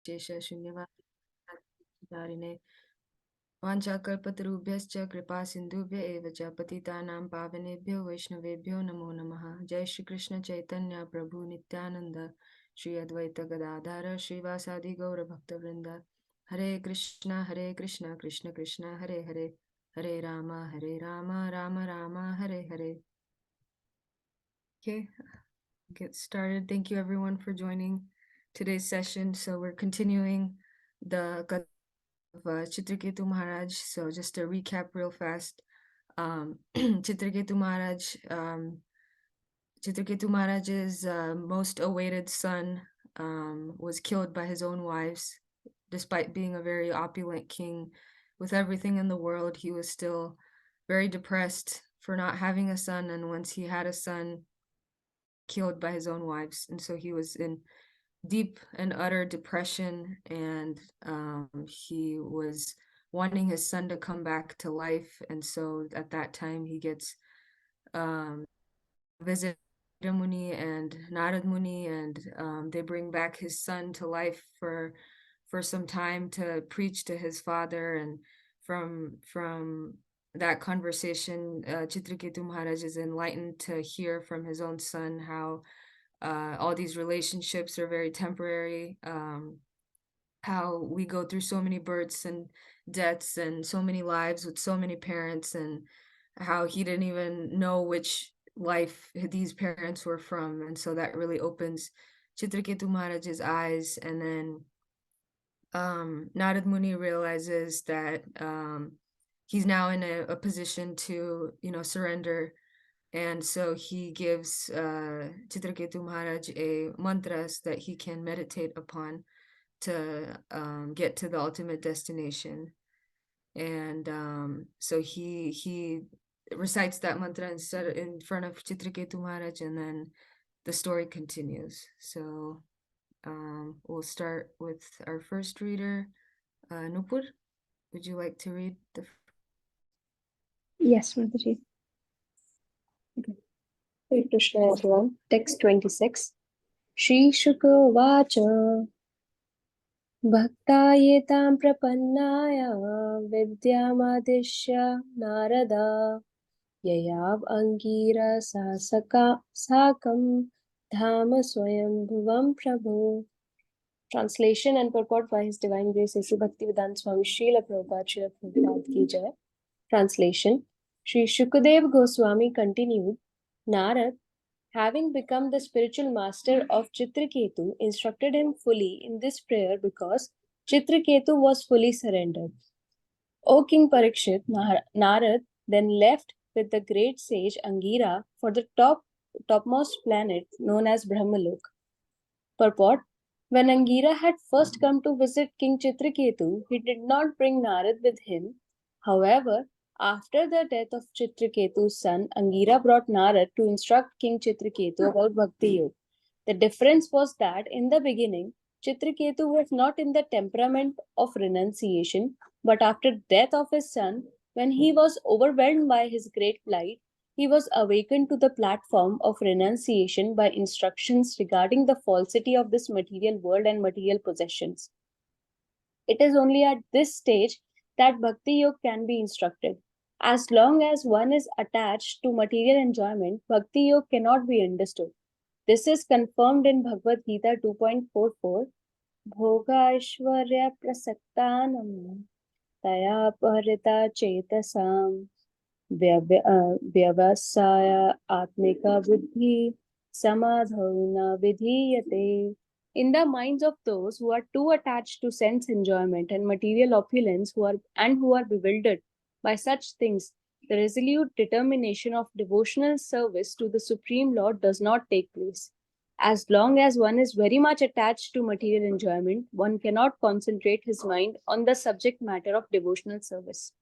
शेषशून्यवादिने वाञ्छाकल्पतरुभ्यश्च कृपा सिन्धुभ्य एव च पतितानां पावनेभ्यो वैष्णवेभ्यो नमो नमः। जय श्री कृष्ण चैतन्य प्रभु नित्यानंद श्री अद्वैत गदाधर श्रीवासादि गौर भक्तवृंद। हरे कृष्ण कृष्ण कृष्ण हरे हरे, हरे Ram Ram Ram Hare Hare. Okay, get started. Thank you everyone for joining today's session. So we're continuing the of Chitraketu Maharaj. So just to recap real fast, Chitraketu Maharaj's most awaited son was killed by his own wives. Despite being a very opulent king with everything in the world, he was still very depressed for not having a son, and once he had a son, killed by his own wives. And so he was in deep and utter depression, and he was wanting his son to come back to life. And so at that time he gets visit Muni and Narad Muni, and they bring back his son to life for some time to preach to his father. And from that conversation, Chitraketu Maharaj is enlightened to hear from his own son how all these relationships are very temporary, how we go through so many births and deaths and so many lives with so many parents, and how he didn't even know which life these parents were from. And so that really opens Chitraketu Maharaj's eyes. And then Narad Muni realizes that he's now in a position to, surrender. And so he gives Chitraketu Maharaj a mantras that he can meditate upon to get to the ultimate destination. And so he recites that mantra instead in front of Chitraketu Maharaj, and then the story continues. So we'll start with our first reader, Nupur. Would you like to read the? Yes, Mataji. Okay. Hare Krishna, everyone. Text 26. Shri Shuka Vacha Bhaktayetam Prapannaya Vidyamadish Narada Yayav Angira Sakam Dhama Swayambhuvam Prabhu. Translation and purport by His Divine Grace A.C. Bhaktivedanta Swami Srila Prabhupada Ki Jai. Translation. Sri Shukadev Goswami continued, Narad, having become the spiritual master of Chitraketu, instructed him fully in this prayer because Chitraketu was fully surrendered. O King Parikshit, Narad then left with the great sage Angira for the topmost planet known as Brahmalok. Purport. When Angira had first come to visit King Chitraketu, he did not bring Narad with him. However, after the death of Chitraketu's son, Angira brought Narad to instruct King Chitraketu about Bhakti Yoga. The difference was that in the beginning, Chitraketu was not in the temperament of renunciation, but after death of his son, when he was overwhelmed by his great plight, he was awakened to the platform of renunciation by instructions regarding the falsity of this material world and material possessions. It is only at this stage that Bhakti Yoga can be instructed. As long as one is attached to material enjoyment, Bhakti Yoga cannot be understood. This is confirmed in Bhagavad Gita 2.44. Bhoga Aishwarya Prasaktanam Taya Parita Chetasam Vyavasaya Atmika Buddhi Samadhavana Vidhiyate. In the minds of those who are too attached to sense enjoyment and material opulence who are bewildered by such things, the resolute determination of devotional service to the Supreme Lord does not take place. As long as one is very much attached to material enjoyment, one cannot concentrate his mind on the subject matter of devotional service.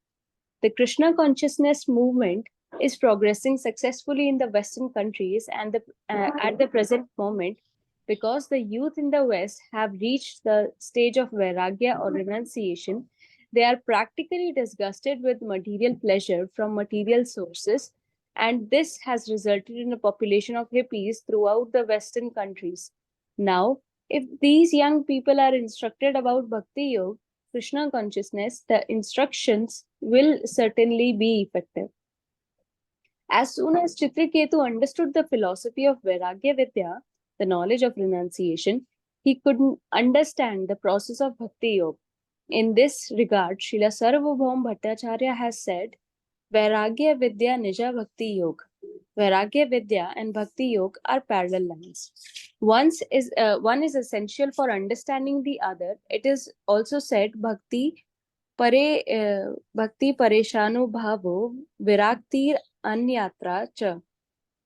The Krishna consciousness movement is progressing successfully in the Western countries and at the present moment because the youth in the West have reached the stage of vairagya or renunciation. They are practically disgusted with material pleasure from material sources, and this has resulted in a population of hippies throughout the Western countries. Now, If these young people are instructed about Bhakti Yoga, Krishna consciousness, the instructions will certainly be effective. As soon as Chitraketu understood the philosophy of Vairagya Vidya, the knowledge of renunciation, he could understand the process of Bhakti Yoga. In this regard, Srila Sarvabhaum Bhattacharya has said, Vairagya Vidya Nija Bhakti Yoga. Vairagya Vidya and Bhakti Yoga are parallel lines. One is essential for understanding the other. It is also said Bhakti Pareshanu Bhavo Viraktir Anyatra Cha.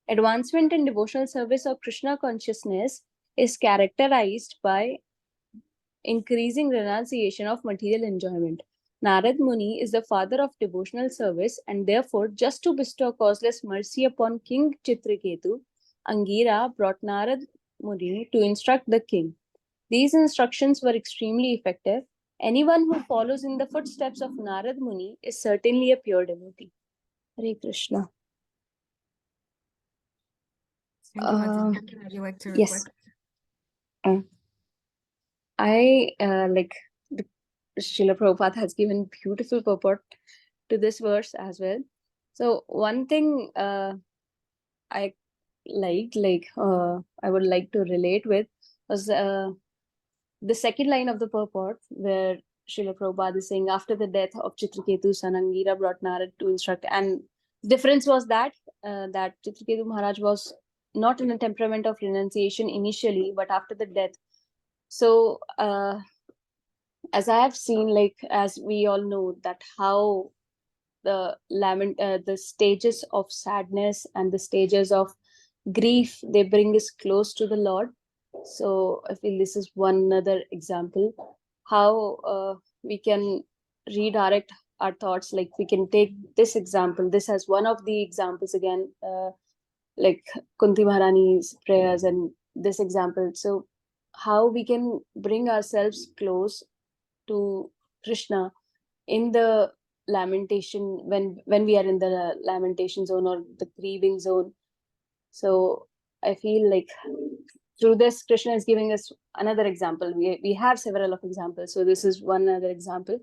Advancement in devotional service of Krishna consciousness is characterized by increasing renunciation of material enjoyment. Narad Muni is the father of devotional service, and therefore, just to bestow causeless mercy upon King Chitraketu, Angira brought Narad Muni to instruct the king. These instructions were extremely effective. Anyone who follows in the footsteps of Narad Muni is certainly a pure devotee. Hare Krishna. Thank you, Mataji. Would you like to Yes. reflect? Srila Prabhupada has given beautiful purport to this verse as well. So one thing I would like to relate with was the second line of the purport, where Srila Prabhupada is saying, after the death of Chitraketu, son Angira brought Narad to instruct. And difference was that Chitraketu Maharaj was not in a temperament of renunciation initially, but after the death. So as I have seen, as we all know, that how the stages of sadness and the stages of grief, they bring us close to the Lord. So I feel this is one other example how we can redirect our thoughts. Like, we can take this example, this as one of the examples again, like Kunti Maharani's prayers and this example. So how we can bring ourselves close to Krishna in the lamentation, when we are in the lamentation zone or the grieving zone. So I feel like through this, Krishna is giving us another example. We have several of examples, so this is one other example.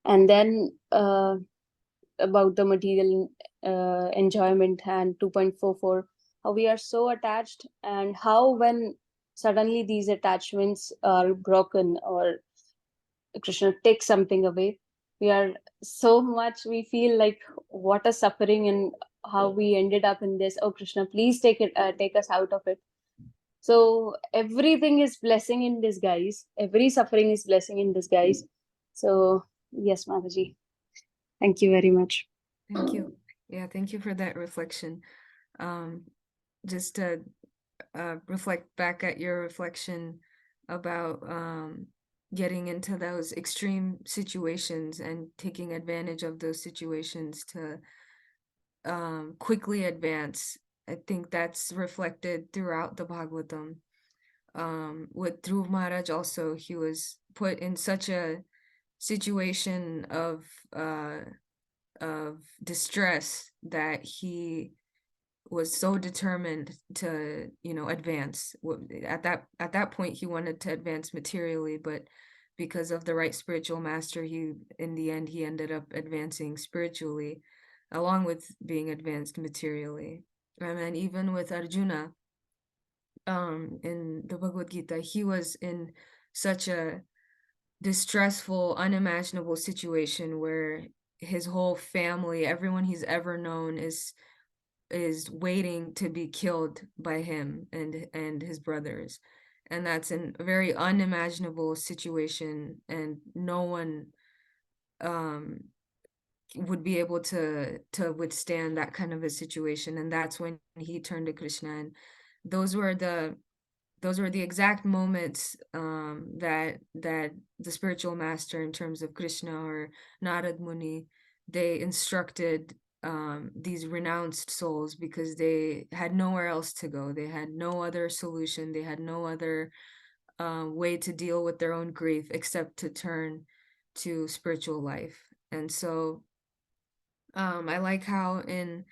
And then about the material enjoyment and 2.44, how we are so attached, and how when suddenly these attachments are broken or Krishna takes something away, we are so much, we feel like what a suffering, and how we ended up in this. Oh Krishna, please take us out of it. So everything is blessing in disguise. Every suffering is blessing in disguise. So yes, Mataji, thank you very much. Thank you. Yeah, thank you for that reflection. Just to reflect back at your reflection about getting into those extreme situations and taking advantage of those situations to quickly advance. I think that's reflected throughout the Bhagavatam. With Dhruv Maharaj also, he was put in such a situation of distress that he was so determined to, advance. At that point, he wanted to advance materially, but because of the right spiritual master, in the end, he ended up advancing spiritually, along with being advanced materially. And even with Arjuna, in the Bhagavad Gita, he was in such a distressful, unimaginable situation where his whole family, everyone he's ever known, is waiting to be killed by him and his brothers. And that's a very unimaginable situation, and no one would be able to withstand that kind of a situation. And that's when he turned to Krishna, and those were the exact moments that the spiritual master, in terms of Krishna or Narad Muni, they instructed these renounced souls, because they had nowhere else to go. They had no other solution. They had no other way to deal with their own grief except to turn to spiritual life. And so I like how in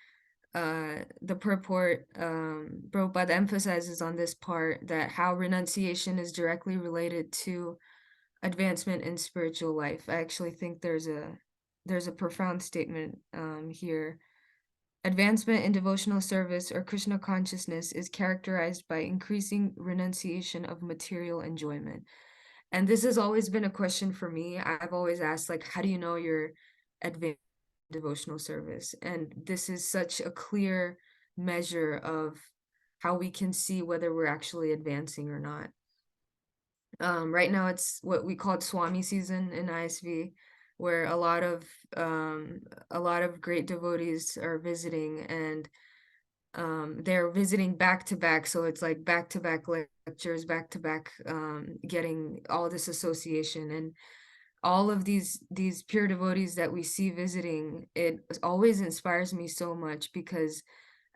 the purport, Prabhupada emphasizes on this part that how renunciation is directly related to advancement in spiritual life. I actually think there's a profound statement here. Advancement in devotional service or Krishna consciousness is characterized by increasing renunciation of material enjoyment. And this has always been a question for me. I've always asked, like, how do you know you're advanced in devotional service? And this is such a clear measure of how we can see whether we're actually advancing or not. Right now it's what we call Swami season in ISV, where a lot of great devotees are visiting, and they're visiting back to back, so it's like back to back lectures, back to back, getting all this association, and all of these pure devotees that we see visiting, it always inspires me so much, because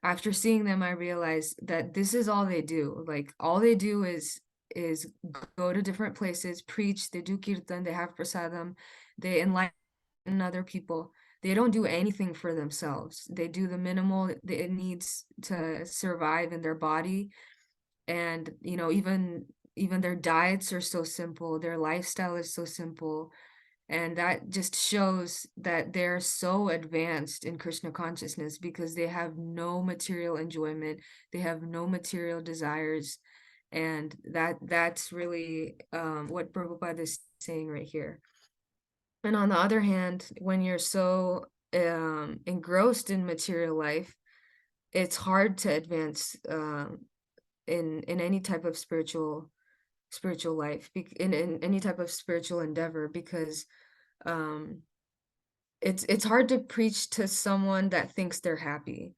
after seeing them, I realized that this is all they do. Like, all they do is go to different places, preach, they do kirtan, they have prasadam, they enlighten other people. They don't do anything for themselves. They do the minimal that it needs to survive in their body. And, you know, even their diets are so simple, their lifestyle is so simple. And that just shows that they're so advanced in Krishna consciousness, because they have no material enjoyment, they have no material desires. And that's really what Prabhupada is saying right here. And on the other hand, when you're so engrossed in material life, it's hard to advance in any type of spiritual life, in any type of spiritual endeavor, because um it's hard to preach to someone that thinks they're happy.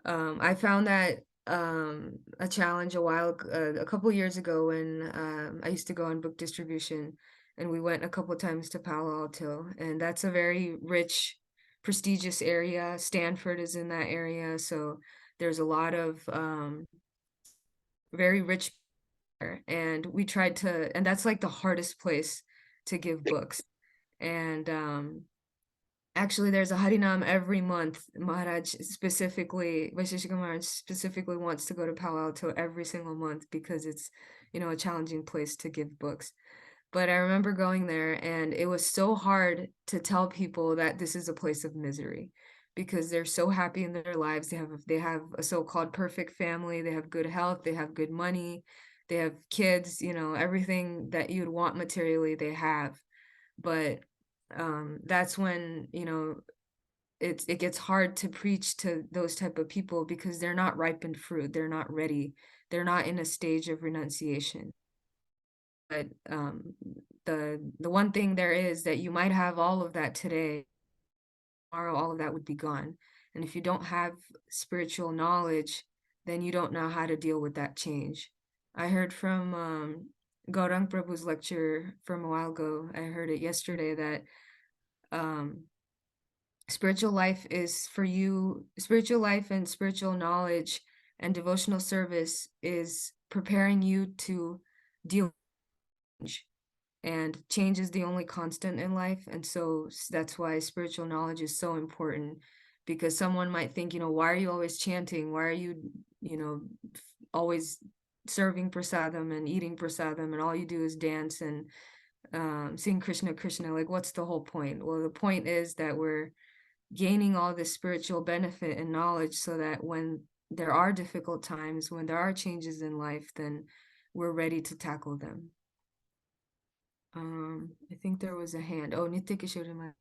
I found that a challenge a couple years ago, when I used to go on book distribution, and we went a couple times to Palo Alto, and that's a very rich, prestigious area. Stanford is in that area, so there's a lot of very rich there. And we tried to, and that's like the hardest place to give books. And actually, there's a Harinam every month. Vaisheshika Maharaj specifically wants to go to Palo Alto every single month, because it's, you know, a challenging place to give books. But I remember going there, and it was so hard to tell people that this is a place of misery, because they're so happy in their lives. They have a so-called perfect family. They have good health. They have good money. They have kids. You know, everything that you'd want materially, they have. But that's when, you know, it gets hard to preach to those type of people, because they're not ripened fruit. They're not ready. They're not in a stage of renunciation. But the one thing there is that you might have all of that today, tomorrow all of that would be gone. And if you don't have spiritual knowledge, then you don't know how to deal with that change. I heard from Gaurang Prabhu's lecture from a while ago. I heard it yesterday, that spiritual life is for you, spiritual life and spiritual knowledge and devotional service is preparing you to deal with change. And change is the only constant in life. And so that's why spiritual knowledge is so important, because someone might think, you know, why are you always chanting? Why are you, you know, always serving prasadam and eating prasadam, and all you do is dance and sing Krishna Krishna? Like, what's the whole point? Well, the point is that we're gaining all this spiritual benefit and knowledge, so that when there are difficult times, when there are changes in life, then we're ready to tackle them. I think there was a hand. Oh, Nitya Kishore.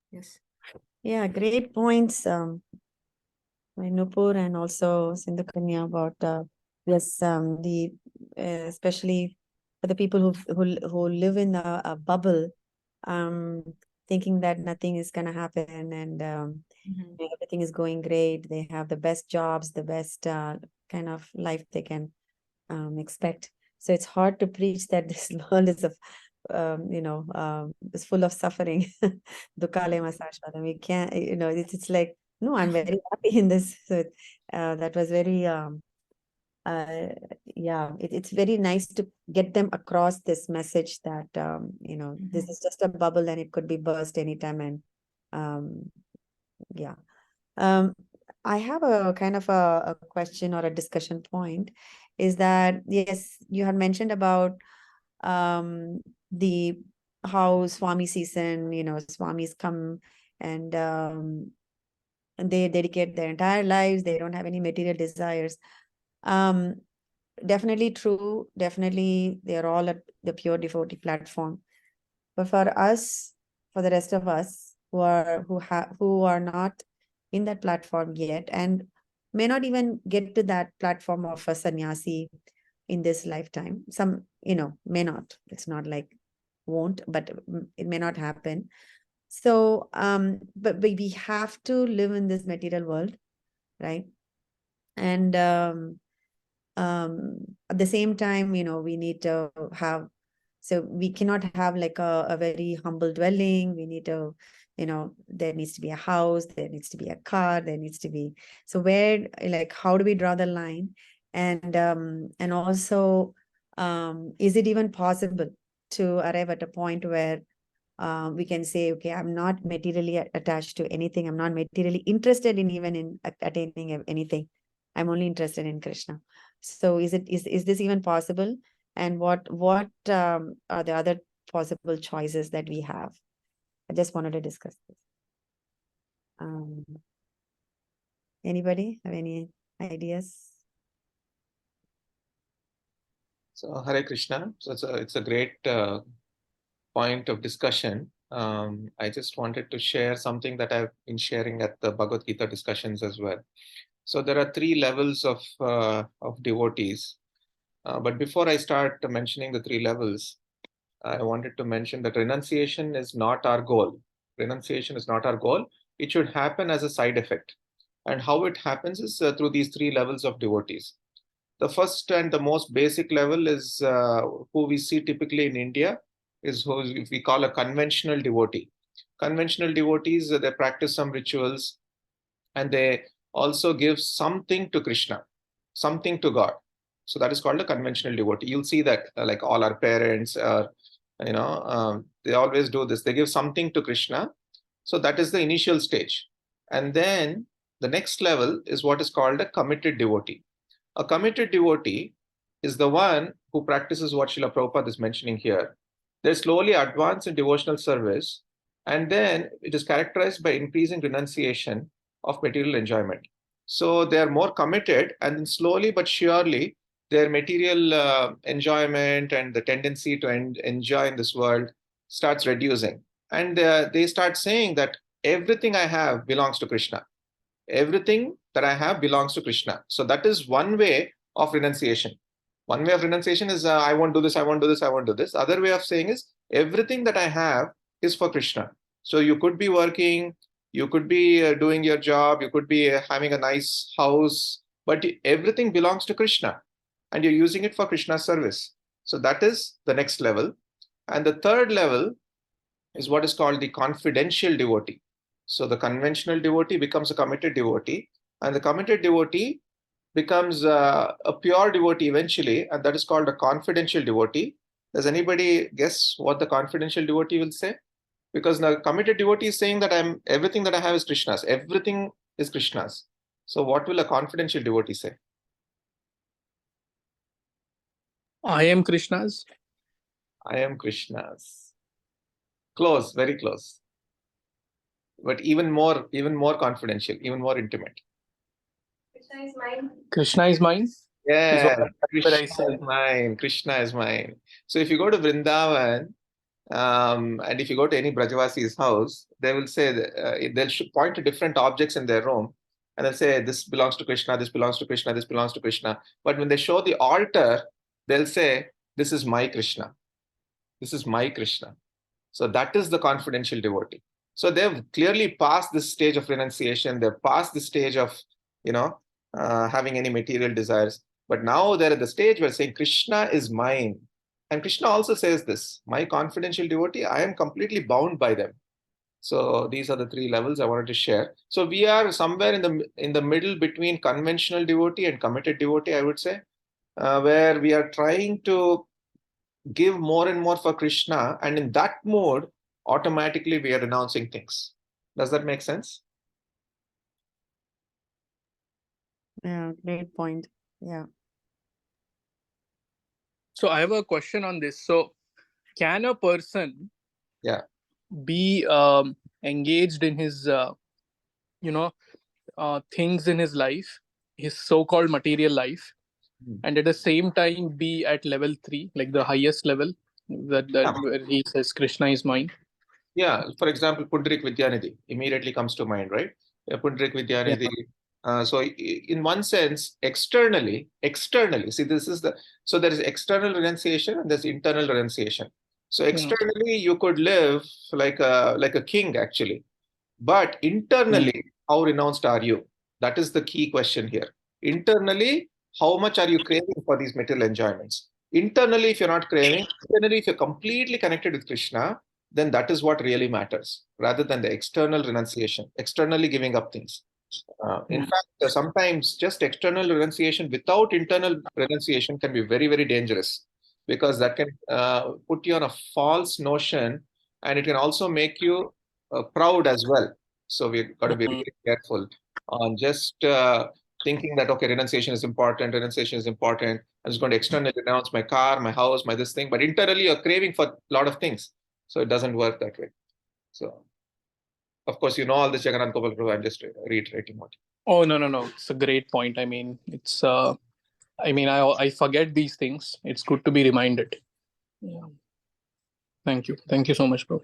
Yes. Yeah, great points, by Nupur and also Sindhu Kanya, about yes, the especially for the people who live in a bubble, thinking that nothing is gonna happen, and everything is going great. They have the best jobs, the best kind of life they can expect. So it's hard to preach that this world is is full of suffering. Dukale masashvadam. We can't, it's like, no, I'm very happy in this. So that was very it's very nice to get them across this message that this is just a bubble and it could be burst anytime. And yeah. I have a kind of a question or a discussion point, is that, yes, you had mentioned about the how Swami season, Swamis come and they dedicate their entire lives, they don't have any material desires. Definitely true, definitely they're all at the pure devotee platform. But for us, for the rest of us who are not in that platform yet, and may not even get to that platform of a sannyasi in this lifetime, some may not, it's not like won't, but it may not happen. So but we have to live in this material world, right? And at the same time, we need to have, so we cannot have like a very humble dwelling. We need to, there needs to be a house, there needs to be a car, there needs to be, so where, like, how do we draw the line? And also, is it even possible to arrive at a point where we can say, okay, I'm not materially attached to anything, I'm not materially interested in even in attaining anything, I'm only interested in Krishna? So is this even possible? And what are the other possible choices that we have? I just wanted to discuss this. Anybody have any ideas? So Hare Krishna. So it's a great point of discussion. I just wanted to share something that I've been sharing at the Bhagavad Gita discussions as well. So there are 3 levels of devotees. But before I start mentioning the 3 levels, I wanted to mention that renunciation is not our goal. Renunciation is not our goal. It should happen as a side effect. And how it happens is through these 3 levels of devotees. The first and the most basic level is who we see typically in India, is who we call a conventional devotee. Conventional devotees, they practice some rituals and they also give something to Krishna, something to God. So that is called a conventional devotee. You'll see that like all our parents, they always do this. They give something to Krishna. So that is the initial stage. And then the next level is what is called a committed devotee. A committed devotee is the one who practices what Srila Prabhupada is mentioning here. They slowly advance in devotional service, and then it is characterized by increasing renunciation of material enjoyment. So they are more committed, and then slowly but surely their material enjoyment and the tendency to enjoy in this world starts reducing. And they start saying that everything I have belongs to Krishna. Everything that I have belongs to Krishna. So that is one way of renunciation. One way of renunciation is I won't do this, I won't do this, I won't do this. Other way of saying is everything that I have is for Krishna. So you could be working, you could be doing your job, you could be having a nice house, but everything belongs to Krishna and you're using it for Krishna's service. So that is the next level. And the third level is what is called the confidential devotee. So the conventional devotee becomes a committed devotee, and the committed devotee becomes a pure devotee eventually, and that is called a confidential devotee. Does anybody guess what the confidential devotee will say? Because the committed devotee is saying that everything that I have is Krishna's. Everything is Krishna's. So what will a confidential devotee say? I am Krishna's. I am Krishna's. Close, very close. But even more confidential, even more intimate. Krishna is mine. Krishna is mine. Yeah, Krishna Krishna is mine. Krishna is mine. So if you go to Vrindavan, and if you go to any Brajavasi's house, they will say they'll point to different objects in their room, and they'll say this belongs to Krishna, this belongs to Krishna, this belongs to Krishna. But when they show the altar, they'll say this is my Krishna, this is my Krishna. So that is the confidential devotee. So they've clearly passed this stage of renunciation. They've passed the stage of having any material desires. But now they're at the stage where saying Krishna is mine. And Krishna also says this, my confidential devotee, I am completely bound by them. So these are the 3 levels I wanted to share. So we are somewhere in the middle between conventional devotee and committed devotee, I would say, where we are trying to give more and more for Krishna. And in that mode, automatically we are renouncing things. Does that make sense? Yeah, great point. Yeah. So I have a question on this. So can a person Yeah. be engaged in his you know things in his life, his so-called material life, Hmm. and at the same time be at level 3, like the highest level, that Yeah. where he says Krishna is mine? Yeah, for example, Pundrik Vidyanidhi immediately comes to mind, right? Pundrik Yeah. Vidyanidhi. So in one sense, externally, see, this is so there is external renunciation and there's internal renunciation. So externally, you could live like a king actually, but internally, how renounced are you? That is the key question here. Internally, how much are you craving for these material enjoyments? Internally, if you're not craving, internally, if you're completely connected with Krishna, then that is what really matters, rather than the external renunciation, externally giving up things. In fact, sometimes just external renunciation without internal renunciation can be very, very dangerous, because that can put you on a false notion, and it can also make you proud as well. So we've got to be really careful on just thinking that, okay, renunciation is important, renunciation is important. I'm just going to externally renounce my car, my house, my this thing, but internally you're craving for a lot of things. So it doesn't work that way. So, of course, you know all this, Jagannath Gopal Prabhu. I'm just reiterating what. Oh, no, it's a great point. I mean, it's I forget these things. It's good to be reminded. Yeah. Thank you so much, bro.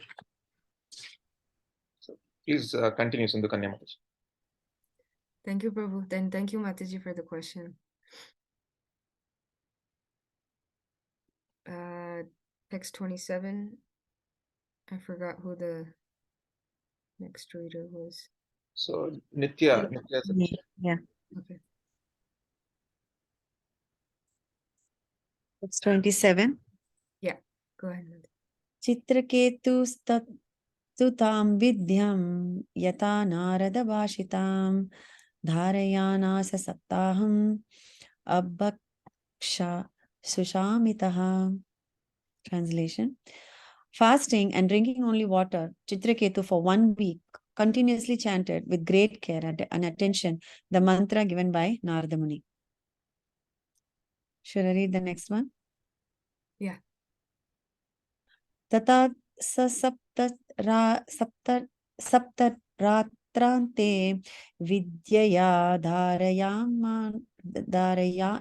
So please continue, Sindhu Kanya Mataji. Thank you, Prabhu. Then thank you, Mataji, for the question. Text 27. I forgot who the next reader was. So Nitya, Yeah. Okay. It's 27. Yeah, go ahead, Mataji. चित्रकेतुस्तुतां विद्यं यथा नारदभाषितां धारयानास सप्ताहम् अभक्षा sushamitah. Translation: fasting and drinking only water, Chitraketu for 1 week continuously chanted with great care and attention the mantra given by Narada Muni. Should I read the next one? Yeah. Tata saptaratrante vidyaya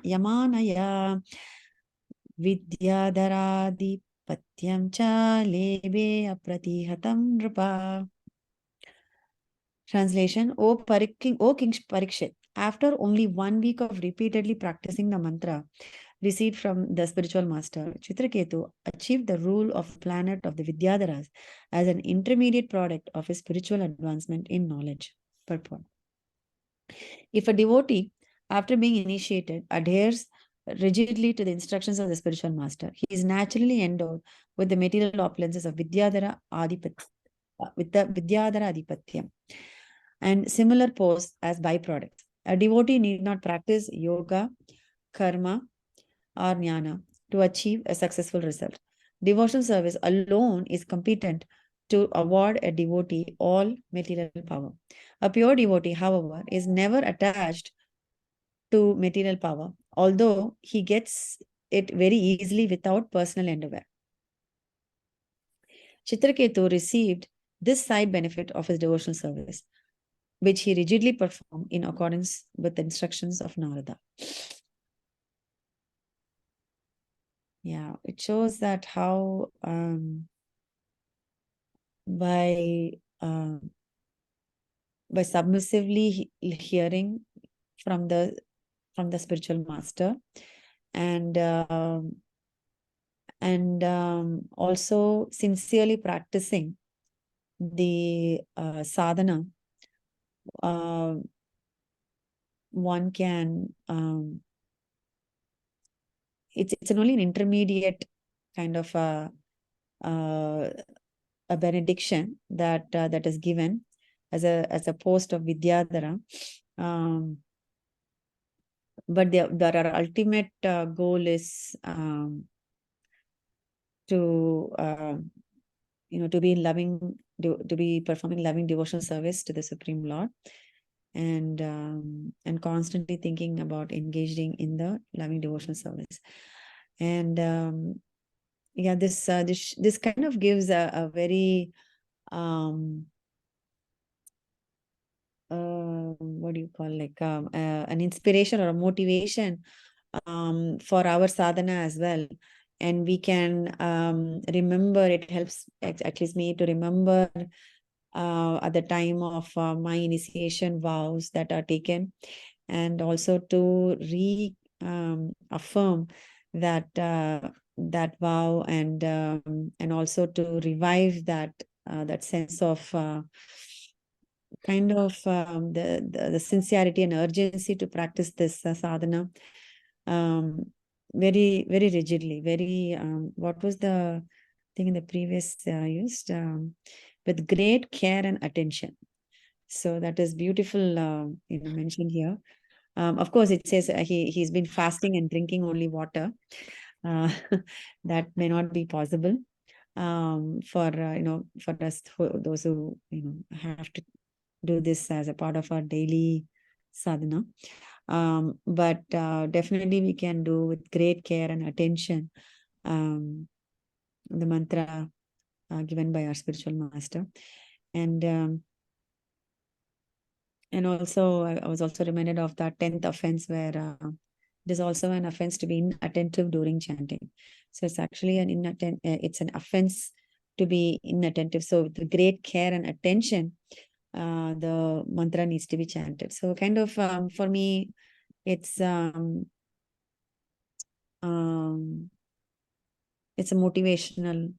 yamanaya vidyadharadipatyam cha lebe apratihatam nrupa. Translation: O King Parikshit, after only 1 week of repeatedly practicing the mantra received from the spiritual master, Chitraketu achieved the rule of planet of the Vidyadharas as an intermediate product of his spiritual advancement in knowledge. Purport: if a devotee, after being initiated, adheres rigidly to the instructions of the spiritual master, he is naturally endowed with the material opulences of Vidyadhara Adipatyam and similar posts as byproducts. A devotee need not practice yoga, karma, or jnana to achieve a successful result. Devotional service alone is competent to award a devotee all material power. A pure devotee, however, is never attached to material power, although he gets it very easily without personal endeavor. Chitraketu received this side benefit of his devotional service, which he rigidly performed in accordance with the instructions of Narada. Yeah, it shows that how by submissively hearing from the spiritual master and also sincerely practicing the sadhana, one can it's only an intermediate kind of a benediction that that is given as a post of Vidyadhara, but our ultimate goal is to to be loving, to be performing loving devotional service to the Supreme Lord. and constantly thinking about engaging in the loving devotional service. And yeah, this kind of gives a very what do you call, like an inspiration or a motivation for our sadhana as well. And we can remember, it helps at least me to remember at the time of my initiation vows that are taken, and also to affirm that that vow, and also to revive that that sense of kind of the sincerity and urgency to practice this sadhana very, very rigidly, very what was the thing in the previous used, with great care and attention. So that is beautiful, mentioned here. Of course, it says he's been fasting and drinking only water. That may not be possible for for us, those who have to do this as a part of our daily sadhana. But definitely we can do with great care and attention the mantra given by our spiritual master. And also, I was also reminded of that 10th offense, where it is also an offense to be inattentive during chanting. So it's actually it's an offense to be inattentive. So with great care and attention, the mantra needs to be chanted. So kind of for me, it's it's a motivational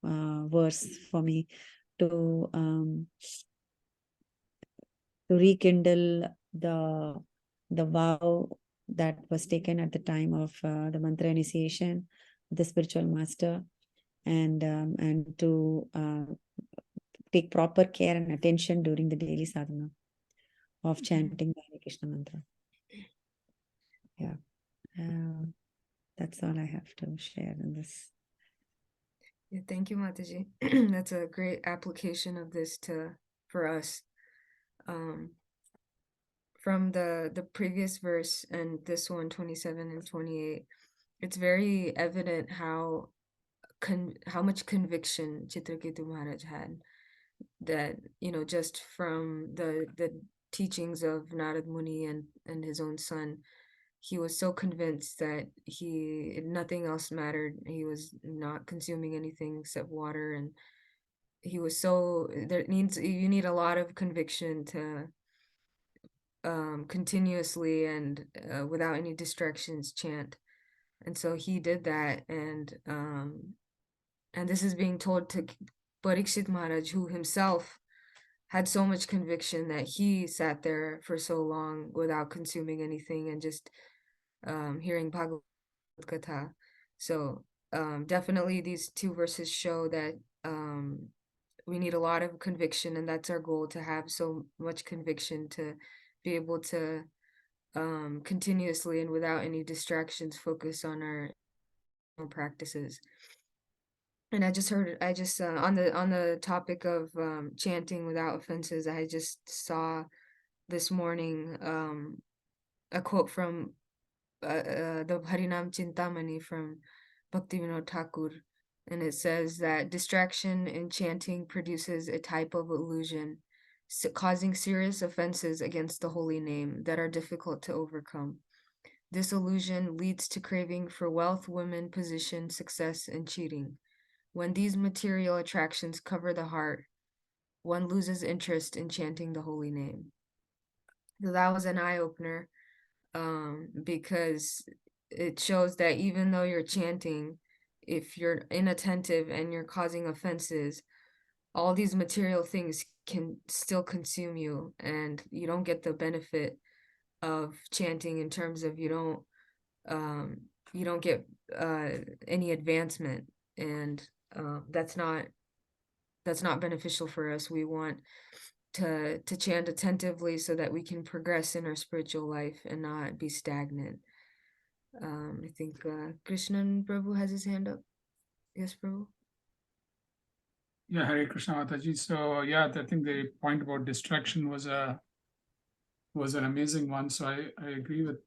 verse for me to rekindle the vow that was taken at the time of the mantra initiation, the spiritual master, and to take proper care and attention during the daily sadhana of chanting the Hare Krishna mantra. Yeah, that's all I have to share in this. Yeah, thank you, Mataji. That's a great application of this for us. From the previous verse and this one, 27 and 28, it's very evident how much conviction Chitraketu Maharaj had, that just from the teachings of Narad Muni and his own son, he was so convinced that nothing else mattered. He was not consuming anything except water, and he was so you need a lot of conviction to continuously and without any distractions chant. And so he did that, and this is being told to Parikshit Maharaj, who himself had so much conviction that he sat there for so long without consuming anything and just hearing Bhagavad Gita. So definitely these two verses show that we need a lot of conviction, and that's our goal, to have so much conviction to be able to continuously and without any distractions focus on our practices. And I just on the topic of chanting without offenses, I just saw this morning a quote from the Harinam Chintamani from Bhaktivinoda Thakur, and it says that distraction in chanting produces a type of illusion, causing serious offenses against the holy name that are difficult to overcome. This illusion leads to craving for wealth, women, position, success, and cheating. When these material attractions cover the heart, one loses interest in chanting the holy name. So that was an eye-opener, because it shows that even though you're chanting, if you're inattentive and you're causing offenses, all these material things can still consume you, and you don't get the benefit of chanting in terms of you don't get any advancement, and that's not beneficial for us. We want to chant attentively so that we can progress in our spiritual life and not be stagnant. I think Krishnan Prabhu has his hand up. Yes, Prabhu. Yeah, Hare Krishna Mataji. So yeah, I think the point about distraction was was an amazing one. So I agree with,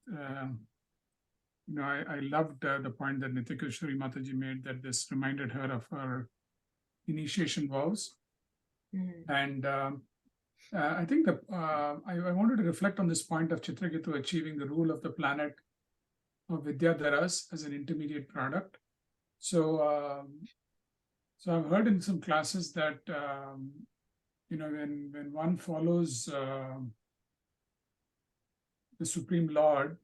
I loved the point that Nitya Mataji made, that this reminded her of her initiation vows. Mhm. And I think I wanted to reflect on this point of Chitraketu achieving the rule of the planet of Vidyadharas as an intermediate product. So, so I've heard in some classes that when one follows the Supreme Lord,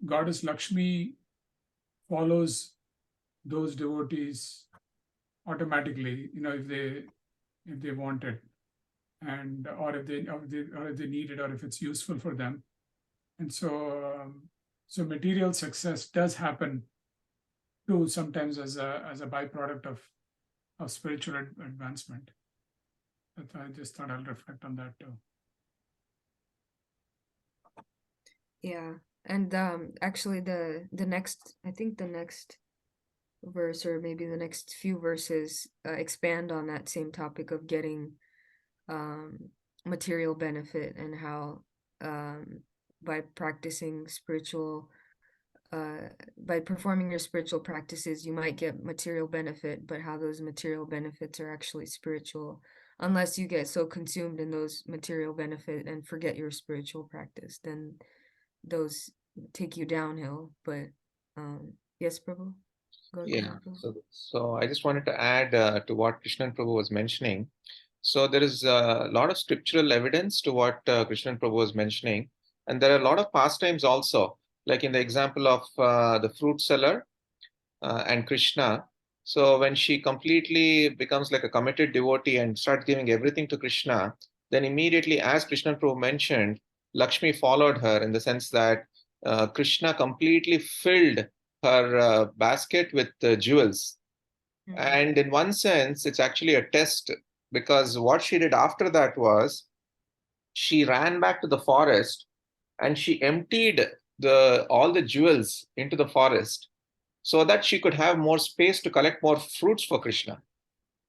Goddess Lakshmi follows those devotees automatically, if they want it, and or if they need it, or if it's useful for them. And so so material success does happen too, sometimes as a byproduct of spiritual advancement. But I just thought I'll reflect on that too. Yeah, and actually the next, I think the next verse, or maybe the next few verses, expand on that same topic of getting material benefit, and how by practicing spiritual by performing your spiritual practices, you might get material benefit, but how those material benefits are actually spiritual, unless you get so consumed in those material benefit and forget your spiritual practice, then those take you downhill. But yes, Prabhu? Go ahead, Yeah. Prabhu. So I just wanted to add to what Krishnan Prabhu was mentioning. So there is a lot of scriptural evidence to what Krishnan Prabhu was mentioning. And there are a lot of pastimes also, like in the example of the fruit seller and Krishna. So when she completely becomes like a committed devotee and starts giving everything to Krishna, then immediately, as Krishnan Prabhu mentioned, Lakshmi followed her, in the sense that Krishna completely filled her basket with jewels. Mhm. And in one sense, it's actually a test, because what she did after that was she ran back to the forest and she emptied all the jewels into the forest, so that she could have more space to collect more fruits for Krishna.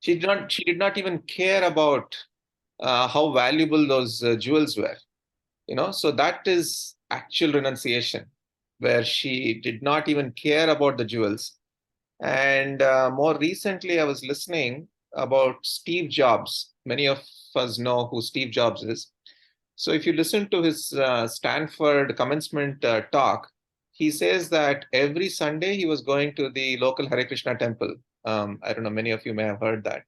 She did not even care about how valuable those jewels were. So that is actual renunciation, where she did not even care about the jewels. And more recently, I was listening about Steve Jobs. Many of us know who Steve Jobs is. So if you listen to his Stanford commencement talk, he says that every Sunday he was going to the local Hare Krishna temple. I don't know, many of you may have heard that.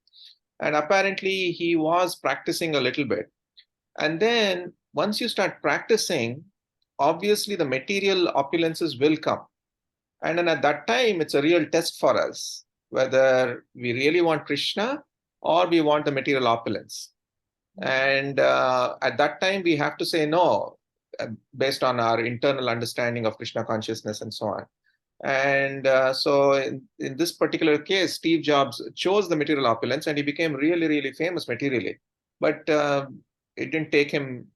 And apparently he was practicing a little bit. And then once you start practicing, obviously the material opulences will come. And then at that time, it's a real test for us, whether we really want Krishna or we want the material opulence. And at that time, we have to say no, based on our internal understanding of Krishna consciousness and so on. And so in this particular case, Steve Jobs chose the material opulence and he became really, really famous materially. But it didn't take him,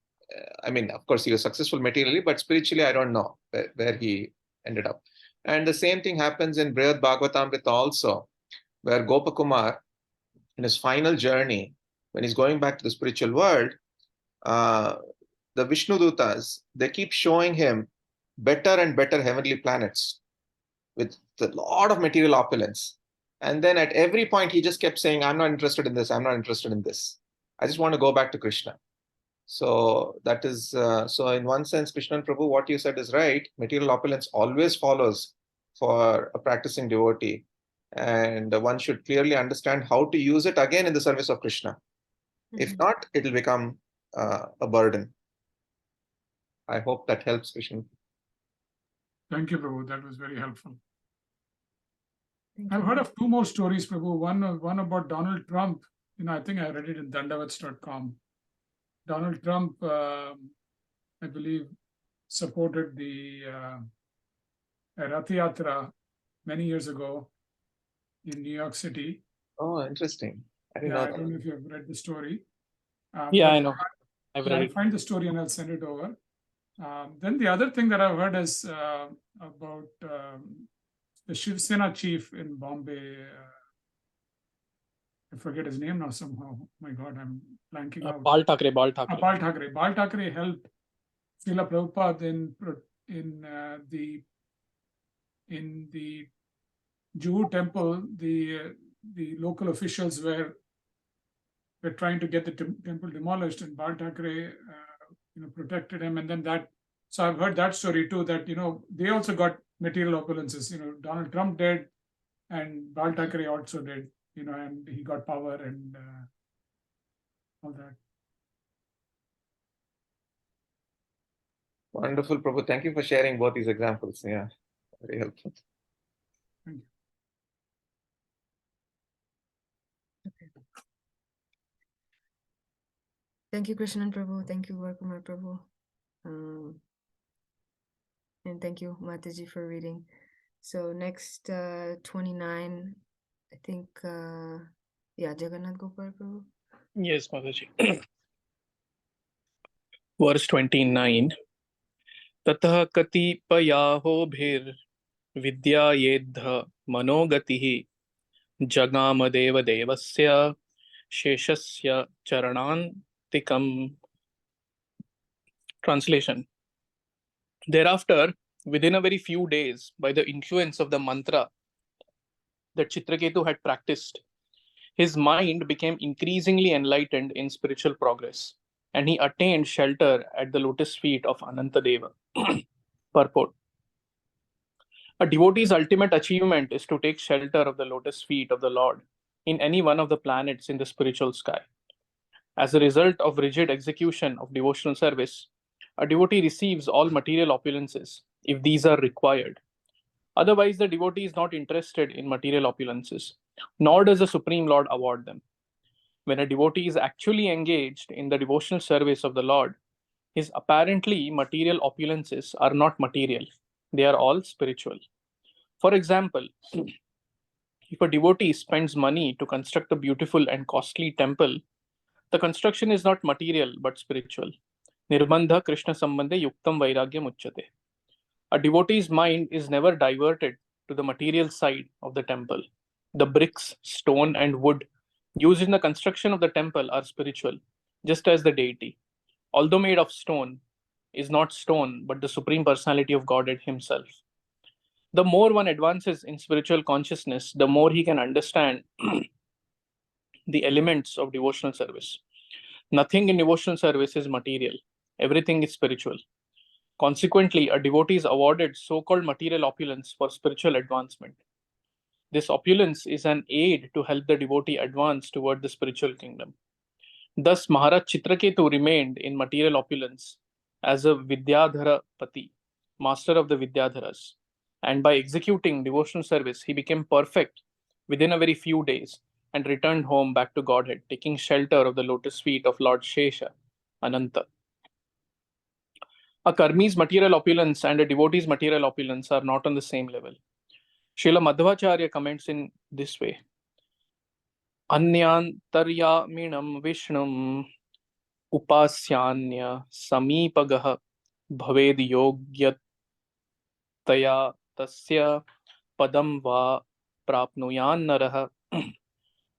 I mean, of course, he was successful materially, but spiritually, I don't know where he ended up. And the same thing happens in Brihad Bhagavatamrita also, where Gopakumar, in his final journey, when he's going back to the spiritual world, the Vishnu Dutas, they keep showing him better and better heavenly planets with a lot of material opulence. And then at every point, he just kept saying, I'm not interested in this. I'm not interested in this. I just want to go back to Krishna. So that is, so in one sense, Krishnan Prabhu, what you said is right. Material opulence always follows for a practicing devotee. And one should clearly understand how to use it again in the service of Krishna. If not, it will become a burden. I hope that helps, Krishnan. Thank you, Prabhu. That was very helpful. Thank I've you. heard of two more stories, Prabhu. One about Donald Trump. I think I read it in dandavats.com. Donald Trump, I believe, supported the Rath Yatra many years ago in New York City. Oh, interesting. I didn't Yeah, know I that. don't know if you have read the story. Yeah, but I know. I've read I'll it. find the story and I'll send it over. Then the other thing that I've heard is about the Shiv Sena chief in Bombay, I forget his name now somehow. My God, I'm blanking out. Bal Thackeray. Bal Thackeray. Bal Thackeray helped Srila Prabhupada in the Juhu temple. The local officials were trying to get the temple demolished, and Bal Thackeray protected him. And then so I've heard that story too, that they also got material opulences. Donald Trump did, and Bal Thackeray also did. And he got power and all that. Wonderful, Prabhu. Thank you for sharing both these examples. Yeah, very helpful. Thank you. Thank you, Krishnan Prabhu. Thank you, Varkumar Prabhu. And thank you, Mataji, for reading. So next, 29, I think, Jagannath Gopal Prabhu. Yes, Mataji. Verse 29. Tatah katipayahobhir vidyayedha manogatihi jagama devasya sheshasya charanantikam. Translation. Thereafter, within a very few days, by the influence of the mantra that Chitraketu had practiced, his mind became increasingly enlightened in spiritual progress, and he attained shelter at the lotus feet of Anantadeva. Purport. A devotee's ultimate achievement is to take shelter of the lotus feet of the Lord in any one of the planets in the spiritual sky. As a result of rigid execution of devotional service, a devotee receives all material opulences if these are required. Otherwise, the devotee is not interested in material opulences, nor does the Supreme Lord award them. When a devotee is actually engaged in the devotional service of the Lord, his apparently material opulences are not material, they are all spiritual. For example, if a devotee spends money to construct a beautiful and costly temple, the construction is not material but spiritual. Nirbandha Krishna Sambandhe Yuktam Vairagyam Uchyate. A devotee's mind is never diverted to the material side of the temple. The bricks, stone, and wood used in the construction of the temple are spiritual, just as the deity, although made of stone, is not stone but the Supreme Personality of Godhead Himself. The more one advances in spiritual consciousness, the more he can understand the elements of devotional service. Nothing in devotional service is material, everything is spiritual. Consequently, a devotee is awarded so-called material opulence for spiritual advancement. This opulence is an aid to help the devotee advance toward the spiritual kingdom. Thus, Maharaj Chitraketu remained in material opulence as a Vidyadhara Pati, master of the Vidyadharas. And by executing devotional service, he became perfect within a very few days and returned home back to Godhead, taking shelter of the lotus feet of Lord Shesha, Ananta. A karmi's material opulence and a devotee's material opulence are not on the same level. Srila Madhvacharya comments in this way. Anyantaryaminam Vishnum upasyanya samipagah bhaved yogyataya tasya padam va prapnuyan naraha.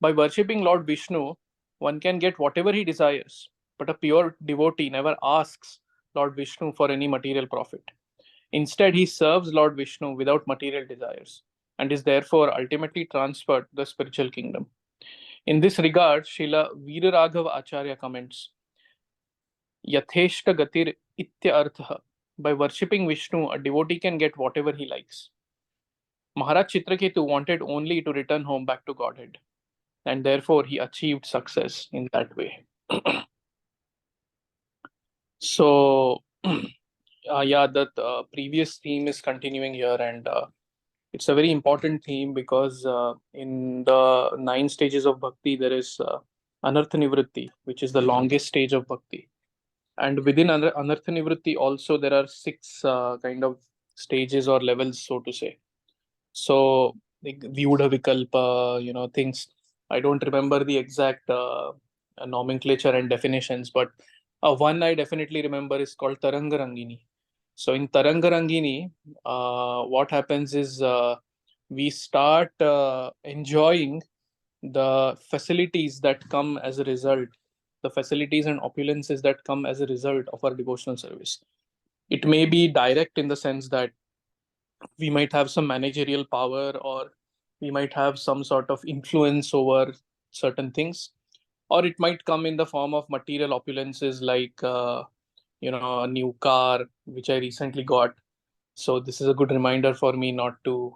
By worshipping Lord Vishnu, one can get whatever he desires, but a pure devotee never asks Lord Vishnu for any material profit. Instead, he serves Lord Vishnu without material desires and is therefore ultimately transferred to the spiritual kingdom. In this regard, Srila Veeraraghav Acharya comments, Yatheshta gatir itya artha. By worshipping Vishnu, a devotee can get whatever he likes. Maharaj Chitraketu wanted only to return home back to Godhead, and therefore he achieved success in that way. So, that previous theme is continuing here, and it's a very important theme because in the 9 stages of bhakti, there is Anartha Nivritti, which is the longest stage of bhakti. And within Anartha Nivritti also, there are 6 kind of stages or levels, so to say. So, like Vyudha Vikalpa, things. I don't remember the exact nomenclature and definitions, but one I definitely remember is called Tarangarangini. So in Tarangarangini, what happens is we start enjoying the facilities that come as a result, the facilities and opulences that come as a result of our devotional service. It may be direct in the sense that we might have some managerial power, or we might have some sort of influence over certain things, or it might come in the form of material opulences like a new car which I recently got. So this is a good reminder for me not to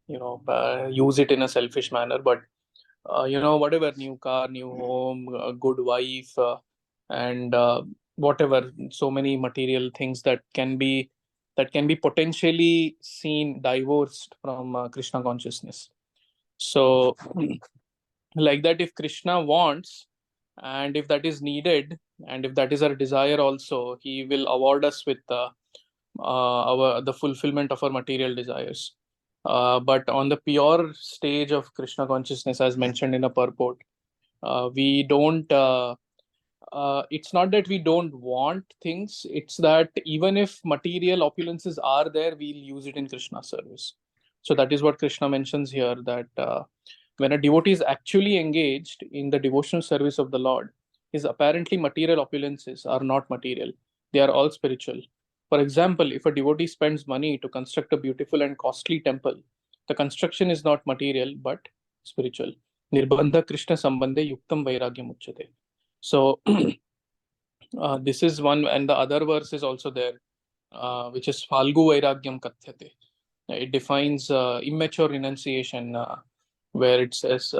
use it in a selfish manner, but whatever, new car, new home, a good wife, and whatever, so many material things that can be potentially seen divorced from Krishna consciousness. So like that, if Krishna wants, and if that is needed, and if that is our desire also, he will award us with the fulfillment of our material desires. But on the pure stage of Krishna consciousness, as mentioned in a purport, we don't it's not that we don't want things, it's that even if material opulences are there, we'll use it in Krishna service. So that is what Krishna mentions here, that when a devotee is actually engaged in the devotional service of the Lord, his apparently material opulences are not material, they are all spiritual. For example, if a devotee spends money to construct a beautiful and costly temple, the construction is not material but spiritual. Nirbandha Krishna Sambandhe Yuktam Vairagyam Uchyate. So this is one, and the other verse is also there, which is Phalgu Vairagyam Kathyate. It defines immature renunciation, where it says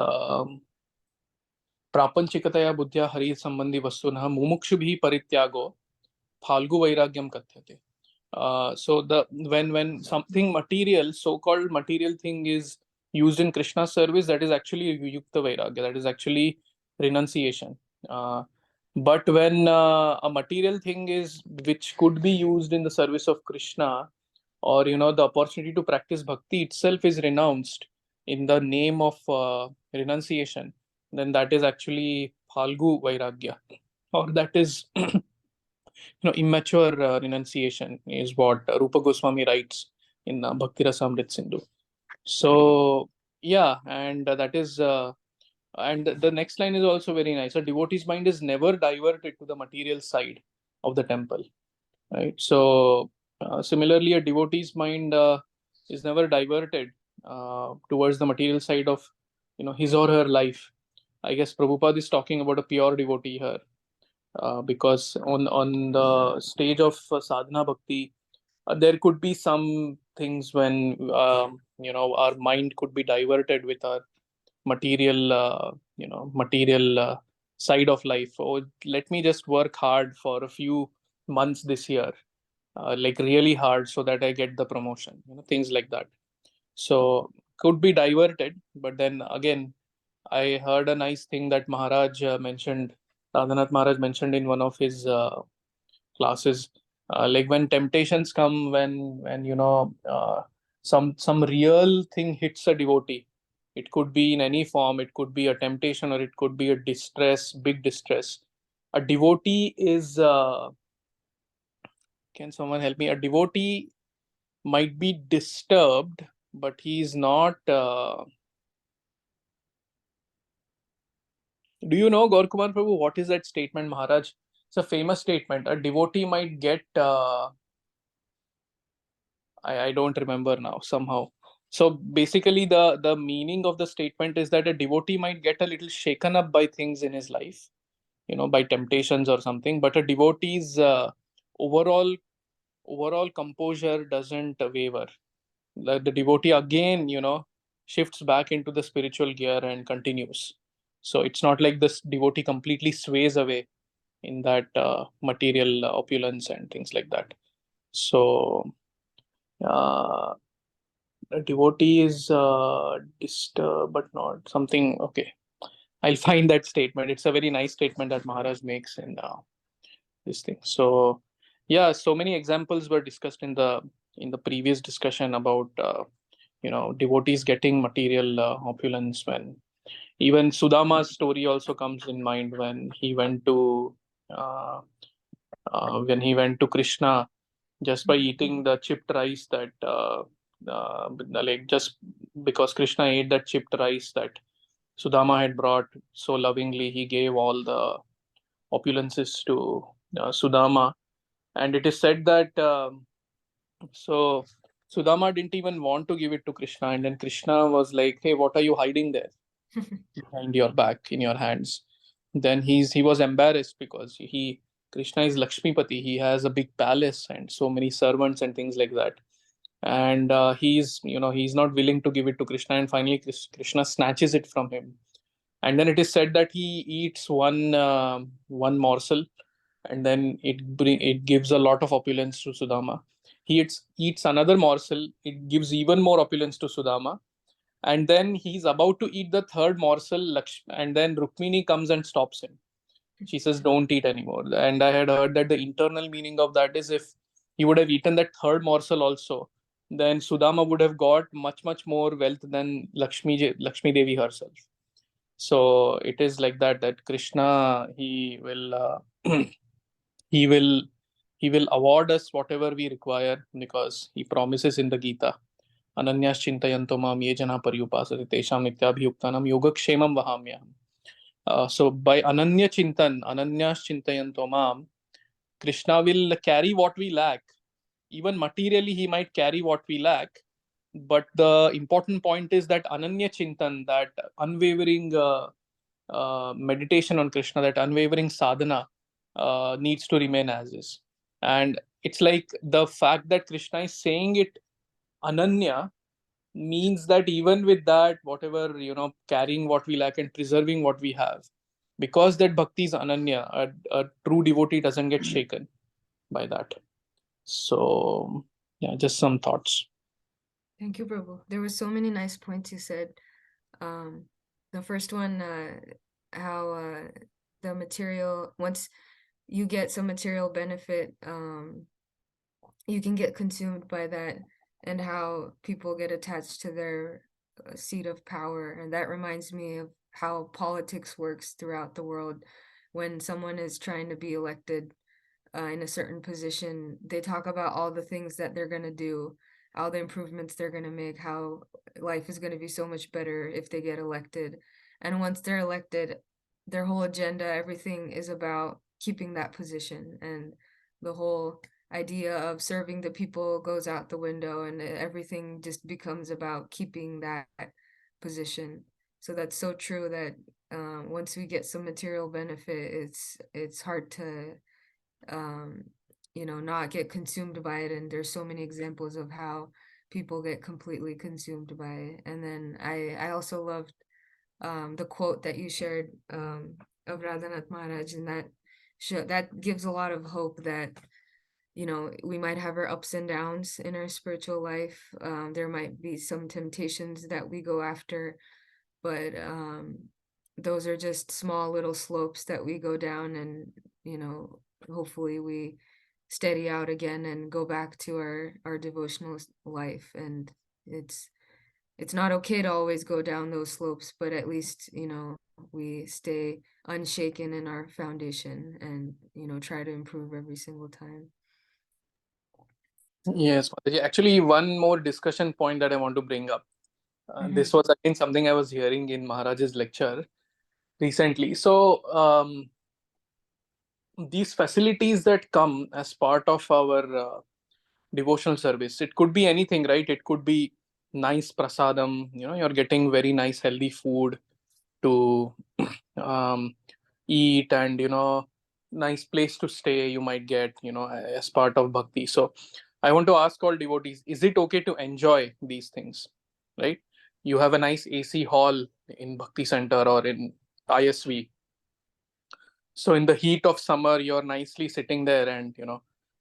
Prapanchikataya Buddhya Hari Sambandhi Vastunah Mumukshubhi Parityago Phalgu Vairagyam Kathyate. So when something material, so-called material thing, is used in Krishna service, that is actually Yukta Vairagya, that is actually renunciation. But when a material thing is which could be used in the service of Krishna, or the opportunity to practice bhakti itself is renounced in the name of renunciation, then that is actually Phalgu Vairagya, or that is immature renunciation, is what Rupa Goswami writes in Bhakti Rasamrit Sindhu. So yeah, and that is and the next line is also very nice. A devotee's mind is never diverted to the material side of the temple, right? So similarly, a devotee's mind is never diverted towards the material side of his or her life. I guess Prabhupada is talking about a pure devotee here, because on the stage of sadhana bhakti, there could be some things when our mind could be diverted with our material side of life. Oh, let me just work hard for a few months this year, like really hard, so that I get the promotion, things like that. So could be diverted, but then again, I heard a nice thing that Maharaj mentioned, Radhanath Maharaj mentioned in one of his classes, like when temptations come, when some real thing hits a devotee. It could be in any form, it could be a temptation, or it could be a distress, big distress. A devotee is can someone help me? A devotee might be disturbed, but he's not do you know, Gaurakumar Prabhu, what is that statement, Maharaj? It's a famous statement. A devotee might get I don't remember now somehow. So basically the meaning of the statement is that a devotee might get a little shaken up by things in his life, by temptations or something, but a devotee's overall composure doesn't waver. The devotee again shifts back into the spiritual gear and continues. So it's not like this devotee completely sways away in that material opulence and things like that. So a devotee is disturbed but not something. Okay, I'll find that statement. It's a very nice statement that Maharaj makes in this thing. So yeah, so many examples were discussed in the previous discussion about devotees getting material opulence. When even Sudama's story also comes in mind, when he went to Krishna just by eating the chipped rice, that like just because Krishna ate that chipped rice, that Sudama had brought so lovingly. He gave all the opulences to Sudama. And it is said that so Sudama didn't even want to give it to Krishna. And then Krishna was like, hey, what are you hiding there behind your back in your hands? Then he was embarrassed because Krishna is Lakshmipati. He has a big palace and so many servants and things like that. And he's not willing to give it to Krishna. And finally, Krishna snatches it from him. And then it is said that he eats one morsel, and then it gives a lot of opulence to Sudama. He eats another morsel, it gives even more opulence to Sudama. And then he's about to eat the third morsel, and then Rukmini comes and stops him. She says, don't eat anymore. And I had heard that the internal meaning of that is, if he would have eaten that third morsel also, then Sudama would have got much, much more wealth than Lakshmi Devi herself. So it is like that Krishna, he will he will award us whatever we require, because he promises in the Gita, Ananyas chintayanto mam ye jana paryupasate tesham nityabhiyuktanam yogakshemam vahamyaham. So by Ananyas chintayanto mam, Krishna will carry what we lack. Even materially, he might carry what we lack. But the important point is that Ananya Chintan, that unwavering meditation on Krishna, that unwavering sadhana needs to remain as is. And it's like the fact that Krishna is saying it Ananya means that even with that, whatever, carrying what we lack and preserving what we have, because that bhakti is Ananya, a true devotee doesn't get shaken by that. So, yeah, just some thoughts. Thank you, Prabhu. There were so many nice points you said. The first one, how the material, once you get some material benefit, you can get consumed by that, and how people get attached to their seat of power. And that reminds me of how politics works throughout the world. When someone is trying to be elected in a certain position, they talk about all the things that they're going to do, all the improvements they're going to make, how life is going to be so much better if they get elected. And once they're elected, their whole agenda, everything is about keeping that position, and the whole idea of serving the people goes out the window, and everything just becomes about keeping that position. So that's so true that once we get some material benefit, it's hard to not get consumed by it. And there's so many examples of how people get completely consumed by it. And then I also loved the quote that you shared of Radhanath Maharaj, and that gives a lot of hope that we might have our ups and downs in our spiritual life. There might be some temptations that we go after, but those are just small little slopes that we go down, and hopefully we steady out again and go back to our devotional life. And it's not okay to always go down those slopes, but at least we stay unshaken in our foundation, and try to improve every single time. Yes, actually, one more discussion point that I want to bring up. This was again something I was hearing in Maharaj's lecture recently. So these facilities that come as part of our devotional service, it could be anything, right? It could be nice prasadam, you're getting very nice healthy food to eat, and nice place to stay you might get as part of bhakti. So I want to ask all devotees, is it okay to enjoy these things, right? You have a nice AC hall in Bhakti Center or in ISV. So in the heat of summer, you're nicely sitting there and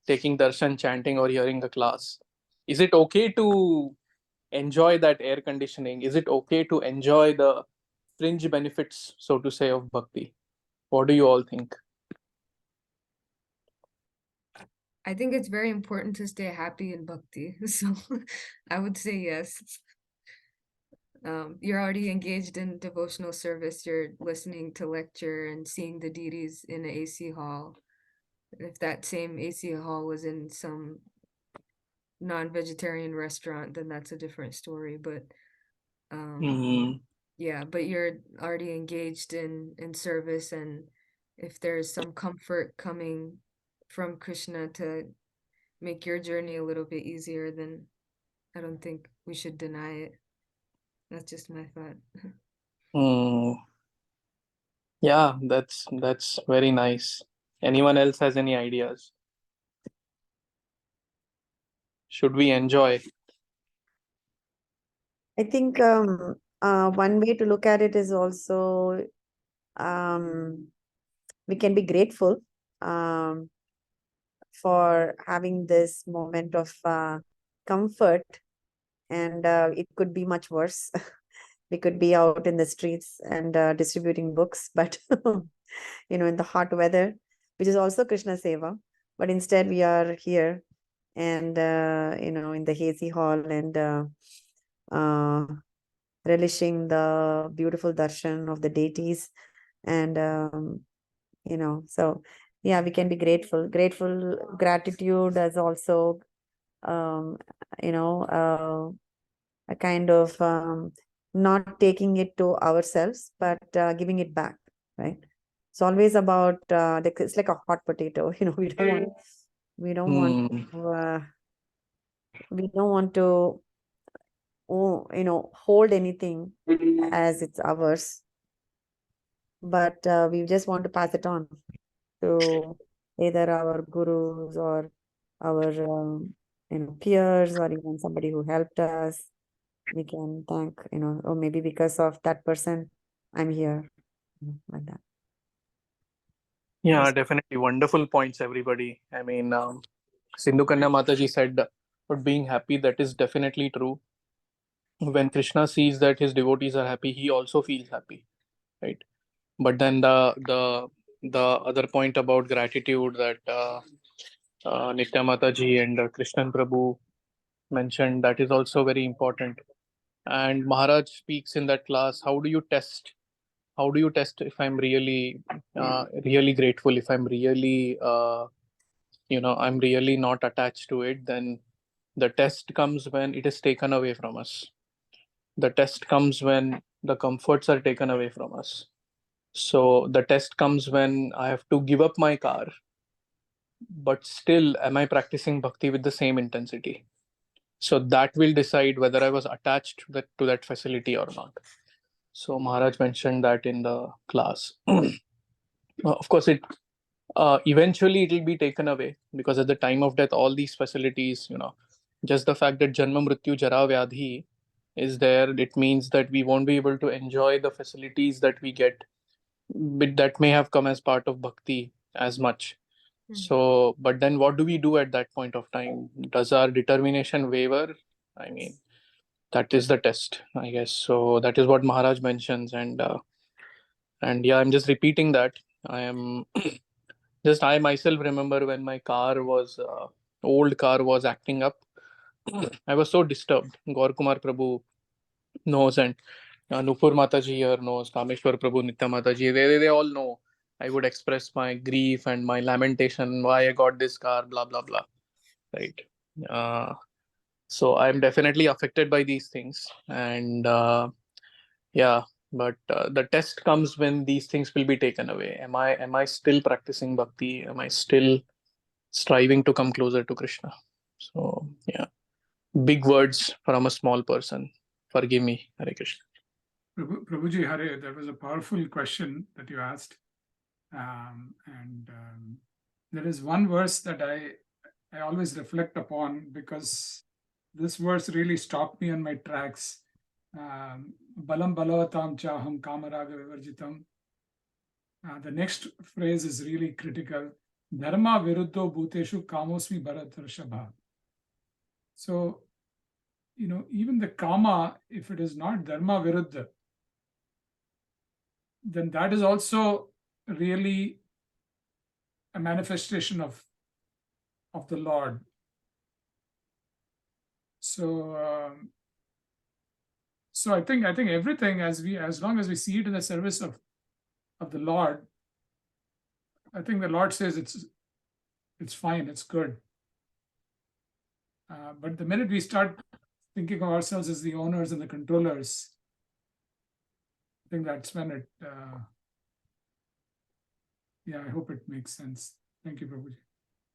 taking darshan, chanting, or hearing the class. Is it okay to enjoy that air conditioning? Is it okay to enjoy the fringe benefits, so to say, of bhakti? What do you all think? I think it's very important to stay happy in bhakti. So I would say yes. You're already engaged in devotional service. You're listening to lecture and seeing the deities in an AC hall. If that same AC hall was in some non-vegetarian restaurant, then that's a different story. But yeah, but you're already engaged in service, and if there's some comfort coming from Krishna to make your journey a little bit easier, then I don't think we should deny it. That's just my thought. Hmm. Yeah, that's very nice. Anyone else has any ideas? Should we enjoy? I think one way to look at it is also we can be grateful um, for having this moment of comfort, and it could be much worse. We could be out in the streets and distributing books, but in the hot weather, which is also Krishna Seva. But instead, we are here and in the hazy hall and uh, relishing the beautiful darshan of the deities, and so yeah, we can be grateful. Gratitude is also um, a kind of not taking it to ourselves, but giving it back, right? It's always about it's like a hot potato. We don't want Hmm. we don't want to hold anything as it's ours, but we just want to pass it on to either our gurus or our peers, or even somebody who helped us. We can thank, or maybe because of that person, I'm here, like that. Yeah, Yes. definitely wonderful points, everybody. I mean, Sindhu Kanya Mataji said, but being happy, that is definitely true. When Krishna sees that his devotees are happy, he also feels happy, right? But then the other point about gratitude that Nitya Mataji and Krishnan Prabhu mentioned, that is also very important. And Maharaj speaks in that class. How do you test? How do you test if I'm really grateful? If I'm really, I'm really not attached to it? Then the test comes when it is taken away from us. The test comes when the comforts are taken away from us. So the test comes when I have to give up my car, but still, am I practicing bhakti with the same intensity? So that will decide whether I was attached to that facility or not. So Maharaj mentioned that in the class. Of course, it eventually it will be taken away, because at the time of death, all these facilities, just the fact that Janma Mrityu Jara Vyadhi is there, it means that we won't be able to enjoy the facilities that we get, but that may have come as part of bhakti as much. So, but then what do we do at that point of time? Does our determination waver? I mean, that is the test, I guess. So that is what Maharaj mentions, and yeah, I'm just repeating that. I am just I myself remember when my car was old car was acting up. I was so disturbed. Gaur Kumar Prabhu knows, and Nupur Mataji here knows, Kameshwar Prabhu, Nitya Mataji, they all know. I would express my grief and my lamentation why I got this car, blah blah blah. Right. So I'm definitely affected by these things, and yeah. But the test comes when these things will be taken away. Am I still practicing bhakti? Am I still striving to come closer to Krishna? So yeah, big words from a small person. Forgive me, Hare Krishna. Prabhuji Hare, that was a powerful question that you asked. And there is one verse that I always reflect upon, because this verse really stopped me on my tracks. Balam balavatam chaham kamaraga vivarjitam. The next phrase is really critical. Dharma viruddho bhuteshu kamosmi bharat. So, even the kama, if it is not dharma viruddha, then that is also really a manifestation of the Lord. So I think everything, as long as we see it in the service of the Lord, I think the Lord says it's fine, it's good. But the minute we start thinking of ourselves as the owners and the controllers, think that's when it, yeah, I hope it makes sense. Thank you, Prabhuji.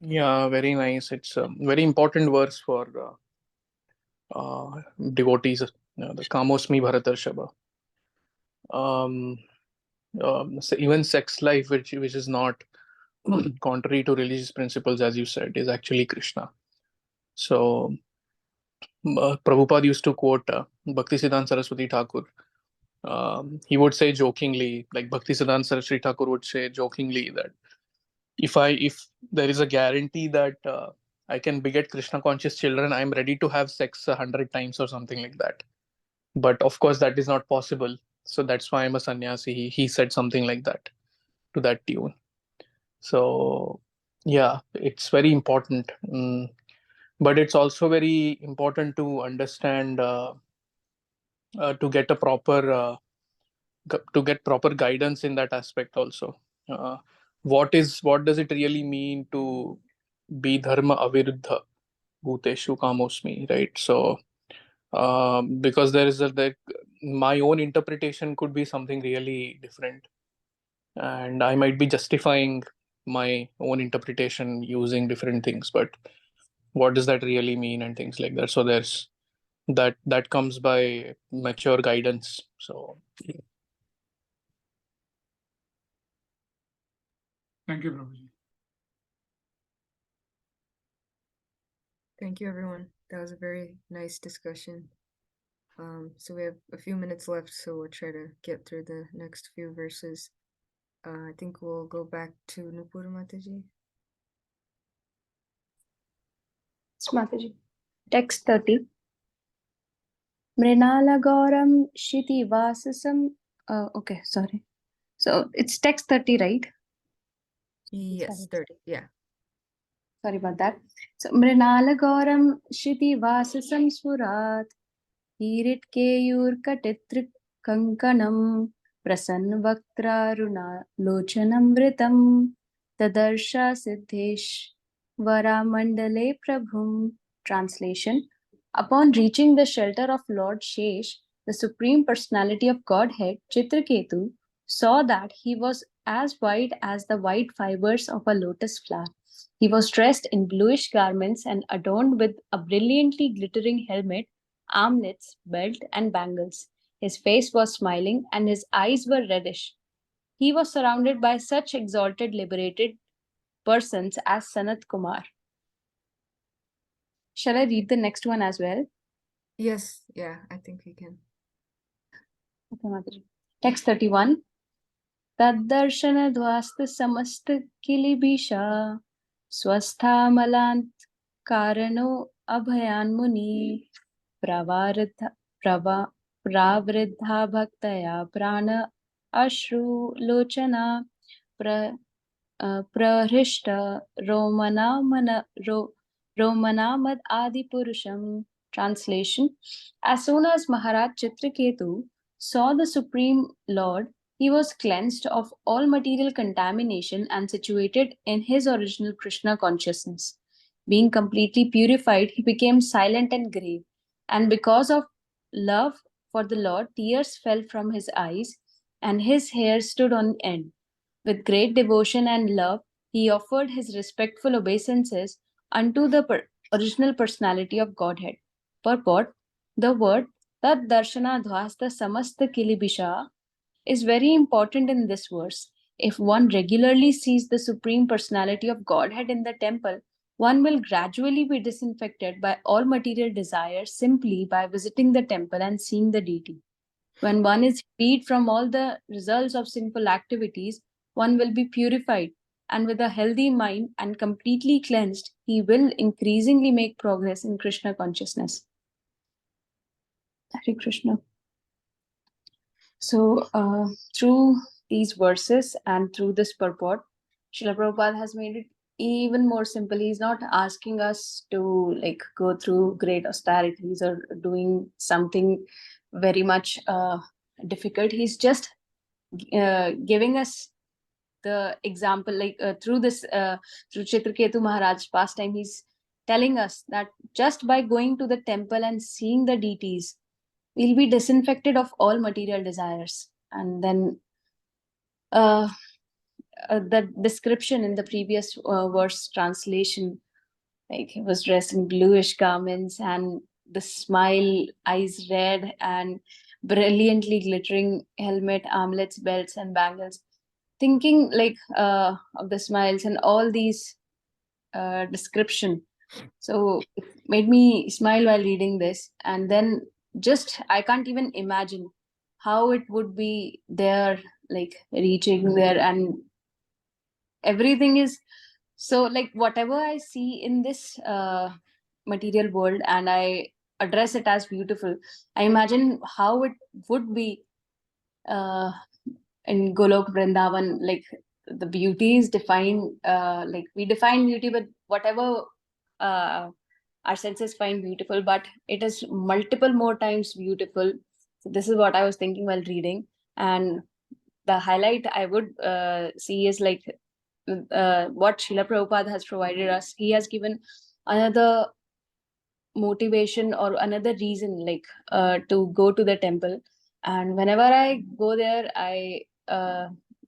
Yeah, very nice. It's a very important verse for devotees. The Kamosmi Bharatarshaba. So even sex life, which is not contrary to religious principles, as you said, is actually Krishna. So Prabhupada used to quote Bhaktisiddhanta Saraswati Thakur. He would say jokingly, like Bhaktisiddhanta Saraswati Thakur would say jokingly that if there is a guarantee that I can beget Krishna conscious children, I'm ready to have sex 100 times or something like that. But of course, that is not possible. So that's why I'm a sannyasi. He said something like that to that tune. So yeah, it's very important. But it's also very important to understand to get a proper to get proper guidance in that aspect also. What does it really mean to be dharma aviruddha bhuteshu kamosmi, right? So because my own interpretation could be something really different, and I might be justifying my own interpretation using different things, but what does that really mean and things like that. So there's that comes by mature guidance. So Thank you, Prabhuji. Thank you, everyone. That was a very nice discussion. So we have a few minutes left, so we'll try to get through the next few verses. I think we'll go back to Nupur Mataji. Yes, Mataji. Text 30. Mrinala Gauram Shiti Vasasam. Okay, sorry. So it's text 30, right? Yes, 30. Yeah. Sorry about that. So Mrinala Gauram Shiti Vasasam Sfurat Hirit Keyur Katitrik Kankanam Prasann Vaktraruna Lochanam Vritam Tadarsha Siddhesh Varamandale Prabhum. Translation. Upon reaching the shelter of Lord Shesh, the Supreme Personality of Godhead, Chitraketu, saw that he was as white as the white fibers of a lotus flower. He was dressed in bluish garments and adorned with a brilliantly glittering helmet, armlets, belt, and bangles. His face was smiling and his eyes were reddish. He was surrounded by such exalted, liberated persons as Sanat Kumar. Shall I read the next one as well? Yes, yeah, I think we can. Okay, Mataji. Text 31. Taddarshana dvasta samasta kilibisha swastha malant karano abhayan muni pravriddha bhaktaya prana ashru lochana prahrishta romanamad adi purusham. Translation. As soon as Maharaj Chitraketu saw the Supreme Lord, he was cleansed of all material contamination and situated in his original Krishna consciousness. Being completely purified, he became silent and grave. And because of love for the Lord, tears fell from his eyes and his hair stood on end. With great devotion and love, he offered his respectful obeisances unto the original personality of Godhead. Purport. The word Tat Darshana Dhvasta Samasta Kilibisha is very important in this verse. If one regularly sees the Supreme Personality of Godhead in the temple, one will gradually be disinfected by all material desires simply by visiting the temple and seeing the deity. When one is freed from all the results of sinful activities, one will be purified, and with a healthy mind and completely cleansed, he will increasingly make progress in Krishna consciousness. Hare Krishna. So, through these verses and through this purport, Srila Prabhupada has made it even more simple. He's not asking us to like go through great austerities or doing something very much difficult. He's just giving us the example, like through this, through Chitraketu Maharaj's pastime, he's telling us that just by going to the temple and seeing the deities, we'll be disinfected of all material desires. And then the description in the previous verse translation, like he was dressed in bluish garments and the smile, eyes red, and brilliantly glittering helmet, armlets, belts, and bangles. Thinking like of the smiles and all these description, so it made me smile while reading this. And then just I can't even imagine how it would be there, like reaching there, and everything is so like whatever I see in this material world and I address it as beautiful, I imagine how it would be uh, in Golok Vrindavan. Like the beauty is defined, like we define beauty with whatever our senses find beautiful, but it is multiple more times beautiful. So this is what I was thinking while reading. And the highlight I would see is like what Srila Prabhupada has provided us. He has given another motivation or another reason, like to go to the temple. And whenever I go there, I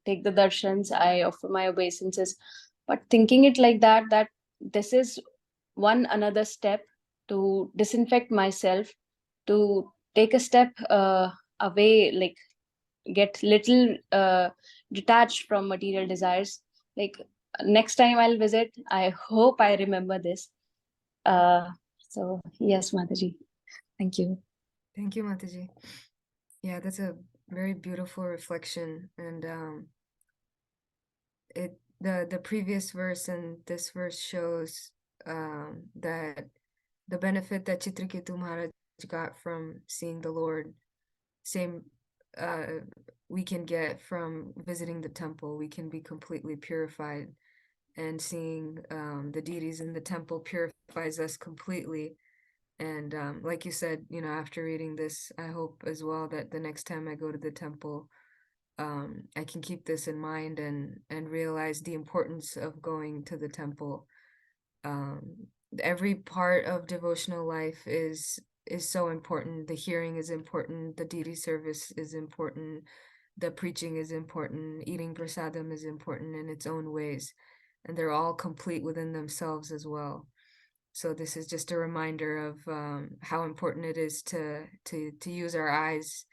take the darshans, I offer my obeisances. But thinking it like that, that this is one another step to disinfect myself, to take a step away, like get little detached from material desires. Like next time I'll visit, I hope I remember this. So yes, Mataji, thank you. Thank you, Mataji. Yeah, that's a very beautiful reflection. And the previous verse and this verse shows that the benefit that Chitraketu Maharaj got from seeing the Lord, same we can get from visiting the temple. We can be completely purified, and seeing the deities in the temple purifies us completely. And like you said, you know, after reading this, I hope as well that the next time I go to the temple, I can keep this in mind and realize the importance of going to the temple. Every part of devotional life is so important. The hearing is important, the deity service is important, the preaching is important, eating prasadam is important in its own ways, and they're all complete within themselves as well. So this is just a reminder of how important it is to use our eyes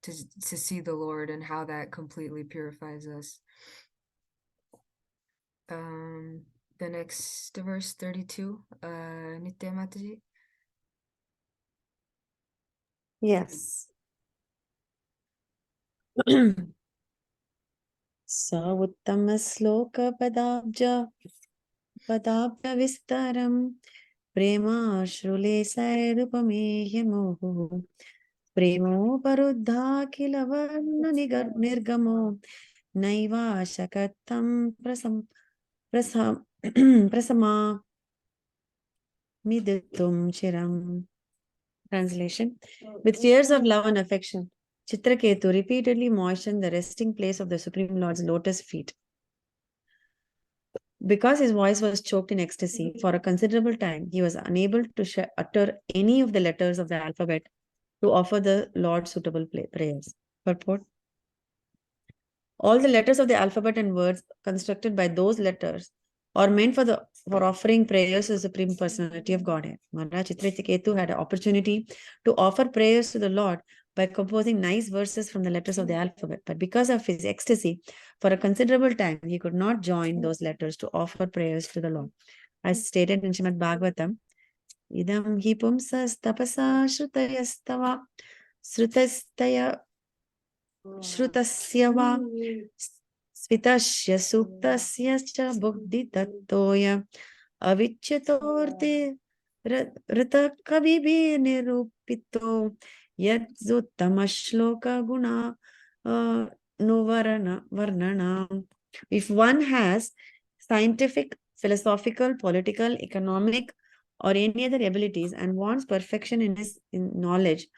to see the Lord, and how that completely purifies us. The next verse 32, Nitya Mataji. Yes. पदाब्ज विस्तारम प्रेमाश्रुलेशैरुपमेयमोः प्रेमोपरुद्धा किल वर्ण निर्गमो नैवाशकत्तं प्रसमामिदुं चिरम्. Translation: with tears of love and affection, Chitraketu repeatedly moistened the resting place of the Supreme Lord's lotus feet. Because his voice was choked in ecstasy, for a considerable time, he was unable to utter any of the letters of the alphabet to offer the Lord suitable prayers. Purport: all the letters of the alphabet and words constructed by those letters are meant for offering prayers to the Supreme Personality of Godhead. Maharaj Chitraketu had an opportunity to offer prayers to the Lord by composing nice verses from the letters of the alphabet. But because of his ecstasy, for a considerable time, he could not join those letters to offer prayers to the Lord. As stated in Srimad Bhagavatam, idam hi pumsas tapasa shrutayastava shrutastaya shrutasya va svitasya suktasya cha buddhi tattoya avicchetorte rita kavibi nirupito yadzuttama shloka guna varnana. If one has scientific, philosophical, political, economic, or any other abilities and wants perfection in his knowledge,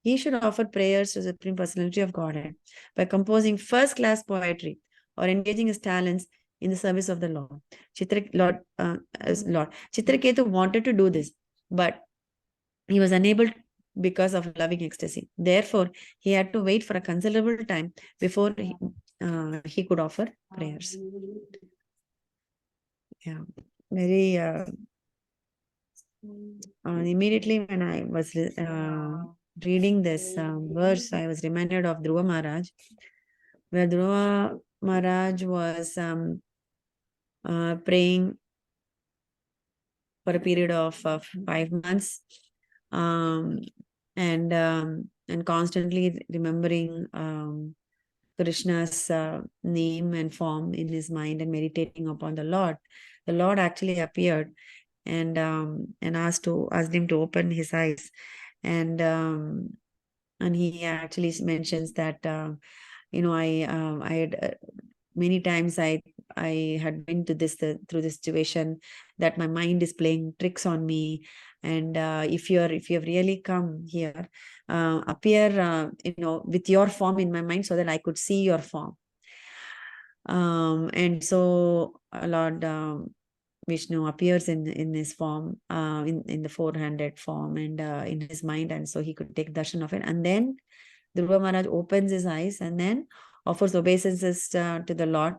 he should offer prayers to the Supreme Personality of Godhead by composing first-class poetry or engaging his talents in the service of the Lord. Chitraketu wanted to do this, but he was unable because of loving ecstasy. Therefore, he had to wait for a considerable time before he could offer prayers. Yeah, very immediately when I was reading this verse, I was reminded of Dhruva Maharaj, where Dhruva Maharaj was praying for a period of 5 months, and constantly remembering Krishna's name and form in his mind and meditating upon the Lord. The Lord actually appeared and asked him to open his eyes, and he actually mentions that I had many times I had been to this through this situation that my mind is playing tricks on me, and if you have really come here, appear with your form in my mind so that I could see your form. And so Lord Vishnu appears in his form, in the four-handed form, and in his mind, and so he could take darshan of it. And then Dhruva Maharaj opens his eyes and then offers obeisances to the Lord.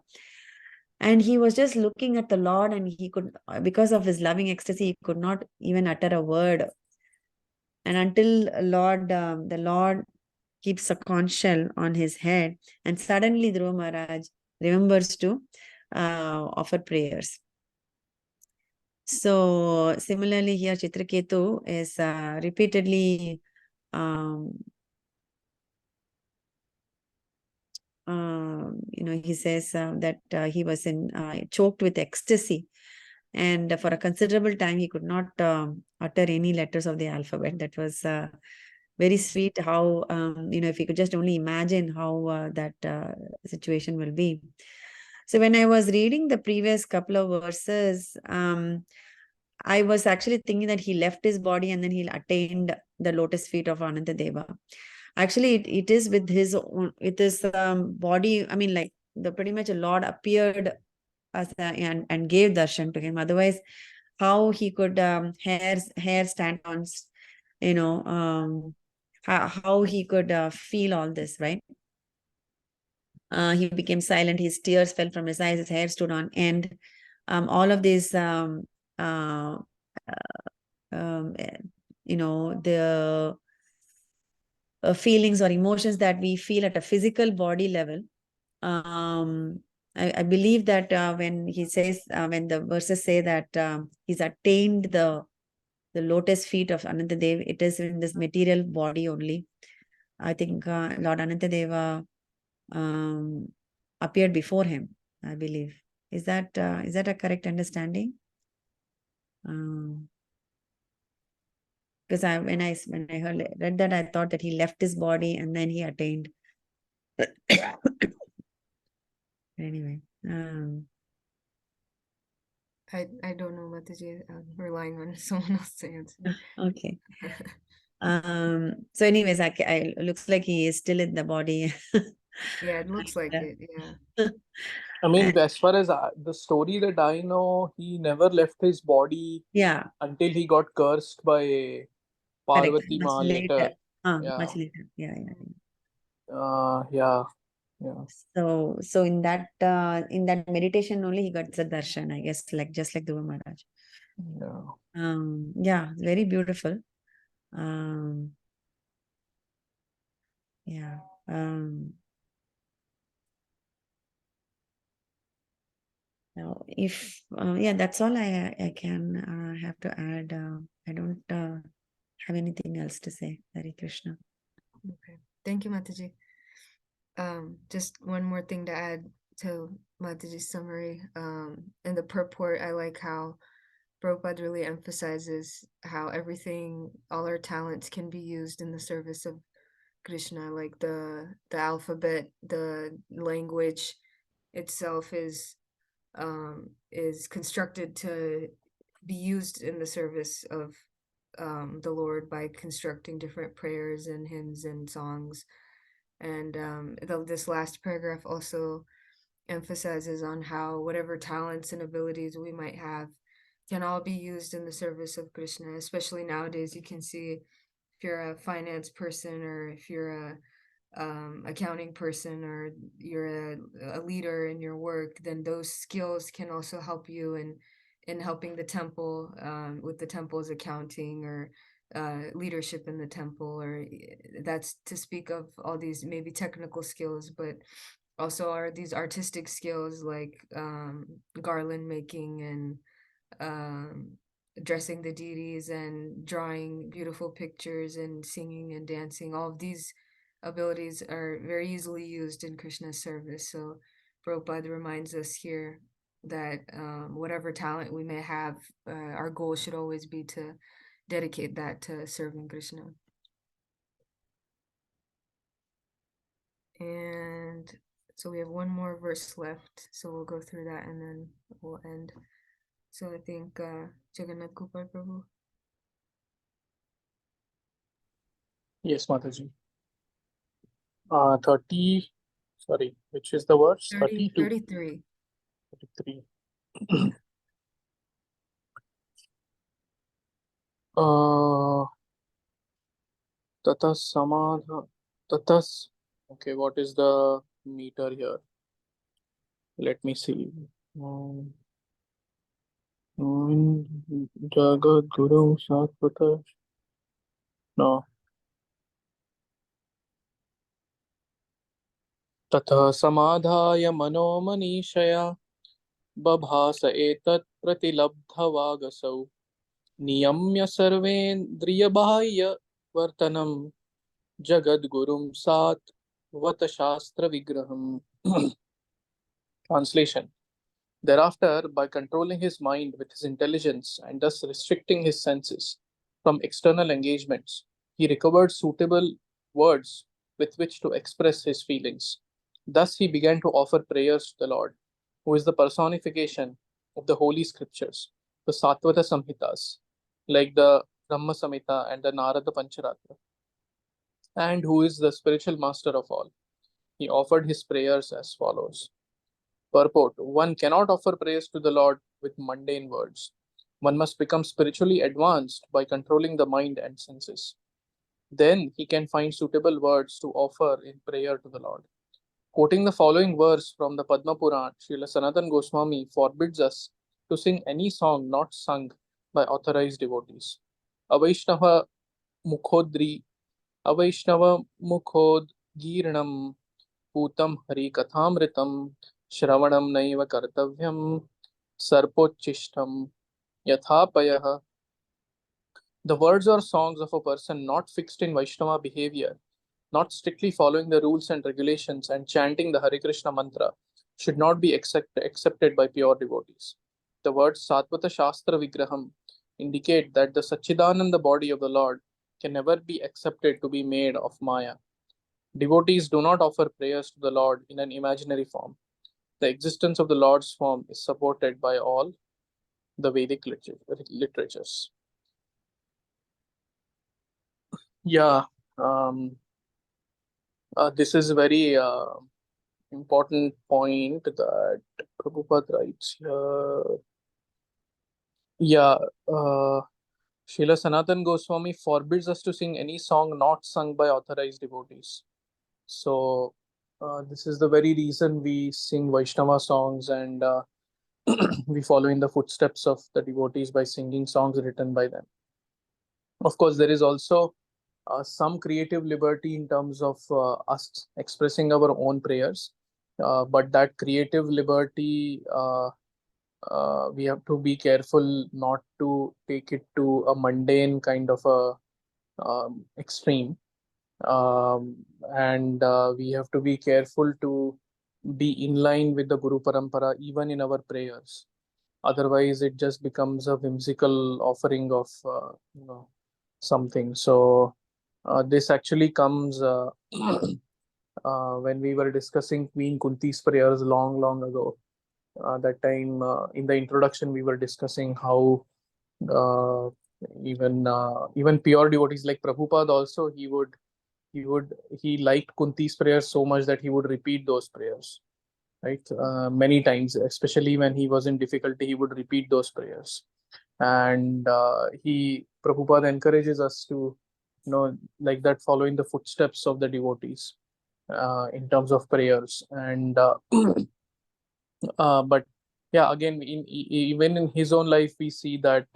And he was just looking at the Lord, and he could, because of his loving ecstasy, he could not even utter a word. And until the Lord keeps a conch shell on his head, and suddenly Dhruva Maharaj remembers to offer prayers. So similarly here, Chitraketu is repeatedly he says that he was choked with ecstasy, and for a considerable time he could not utter any letters of the alphabet. That was very sweet. How if you could just only imagine how that situation will be. So when I was reading the previous couple of verses, I was actually thinking that he left his body and then he attained the lotus feet of Anantadeva. Actually, it is with his own, with his body. I mean, like pretty much a Lord appeared as and gave darshan to him. Otherwise, how he could hair stand on, how he could feel all this, right? He became silent. His tears fell from his eyes. His hair stood on end. All of these, the feelings or emotions that we feel at a physical body level. I believe that when he says, when the verses say that he's attained the lotus feet of Anantadev, it is in this material body only. I think Lord Anantadeva appeared before him, I believe. Is that a correct understanding? Because when I read that, I thought that he left his body and then he attained. Anyway, I don't know, Mataji. I'm relying on someone else to answer. Okay. So anyways, I looks like he is still in the body. Yeah, it looks like it. Yeah. I mean, as far as the story that I know, he never left his body Yeah, until he got cursed by correct. Parvati Much Ma later. later. Much later. Yeah. Yeah. So in that meditation only he got the darshan, I guess, just like Dhruva Maharaj. Yeah. Very beautiful. Yeah. Now, if that's all I can have to add. I don't have anything else to say. Hare Krishna. Okay. Thank you, Mataji. Just one more thing to add to Mataji's summary. In the purport, I like how Prabhupada really emphasizes how everything, all our talents can be used in the service of Krishna, like the alphabet, the language itself is constructed to be used in the service of the Lord by constructing different prayers and hymns and songs. And this last paragraph also emphasizes on how whatever talents and abilities we might have can all be used in the service of Krishna. Especially nowadays, you can see you're a finance person, or if you're a accounting person, or you're a leader in your work, then those skills can also help you in helping the temple, with the temple's accounting, or leadership in the temple, or that's to speak of all these maybe technical skills, but also are these artistic skills like garland making, and dressing the deities, and drawing beautiful pictures, and singing and dancing. All of these abilities are very easily used in Krishna's service. So Prabhupada reminds us here that whatever talent we may have, our goal should always be to dedicate that to serving Krishna. And so we have one more verse left, so we'll go through that and then we'll end. So I think Jagannath Gopal Prabhu. Yes, Mataji. 30, sorry, which is the verse? 32. 33. 33. Tata Samadha. Tatas. Okay, what is the meter here? Let me see. Jagat Guru Satpata. No. ततः समाधाय मनोमनीषया बभास एतत् प्रतिलब्धवागसौ नियम्य सर्वेन्द्रियबाह्य वर्तनं जगद्गुरुं सात्वत शास्त्र विग्रहम्. Translation. Thereafter, by controlling his mind with his intelligence and thus restricting his senses from external engagements, he recovered suitable words with which to express his feelings. Thus, he began to offer prayers to the Lord, who is the personification of the holy scriptures, the Satvata Samhitas, like the Brahma Samhita and the Narada Pancharatra, and who is the spiritual master of all. He offered his prayers as follows. Purport: one cannot offer praise to the Lord with mundane words. One must become spiritually advanced by controlling the mind and senses. Then he can find suitable words to offer in prayer to the Lord. Quoting the following verse from the Padma Puran, Srila Sanatana Goswami forbids us to sing any song not sung by authorized devotees. Avaishnava Mukhodri, Avaishnava Mukhodgirnam Putam Hari Kathamritam Shravanam Naiva Kartavyam Sarpochishtam Yathapayah. The words or songs of a person not fixed in Vaishnava behavior, not strictly following the rules and regulations and chanting the Hare Krishna mantra, should not be accepted by pure devotees. The words Satvata Shastra Vigraham indicate that the Sachidananda body of the Lord can never be accepted to be made of Maya. Devotees do not offer prayers to the Lord in an imaginary form. The existence of the Lord's form is supported by all the Vedic literatures. Yeah, this is a very important point that Prabhupada writes here. Yeah, Srila Sanatana Goswami forbids us to sing any song not sung by authorized devotees. So this is the very reason we sing Vaishnava songs, and we follow in the footsteps of the devotees by singing songs written by them. Of course, there is also some creative liberty in terms of us expressing our own prayers, but that creative liberty, we have to be careful not to take it to a mundane kind of a extreme, and we have to be careful to be in line with the Guru Parampara even in our prayers. Otherwise, it just becomes a whimsical offering of something. So this actually comes when we were discussing Queen Kunti's prayers long ago. That time in the introduction, we were discussing how even pure devotees like Prabhupada also, he liked Kunti's prayers so much that he would repeat those prayers, right? Many times, especially when he was in difficulty, he would repeat those prayers. And Prabhupada encourages us to like that, following the footsteps of the devotees in terms of prayers. And but yeah, again, even in his own life, we see that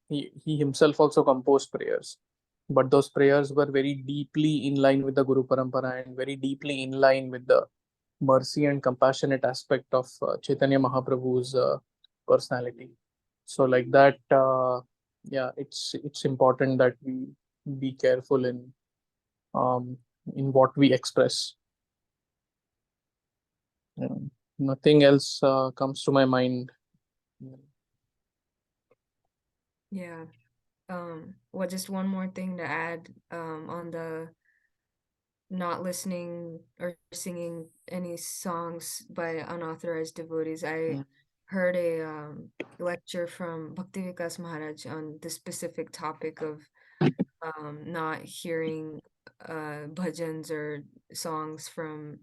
he himself also composed prayers, but those prayers were very deeply in line with the Guru Parampara and very deeply in line with the mercy and compassionate aspect of Chaitanya Mahaprabhu's personality. So like that, yeah, it's important that we be careful in what we express. Nothing else comes to my mind. Yeah. Well, just one more thing to add on the not listening or singing any songs by unauthorized devotees. I heard a lecture from Bhaktivikas Maharaj on the specific topic of not hearing bhajans or songs from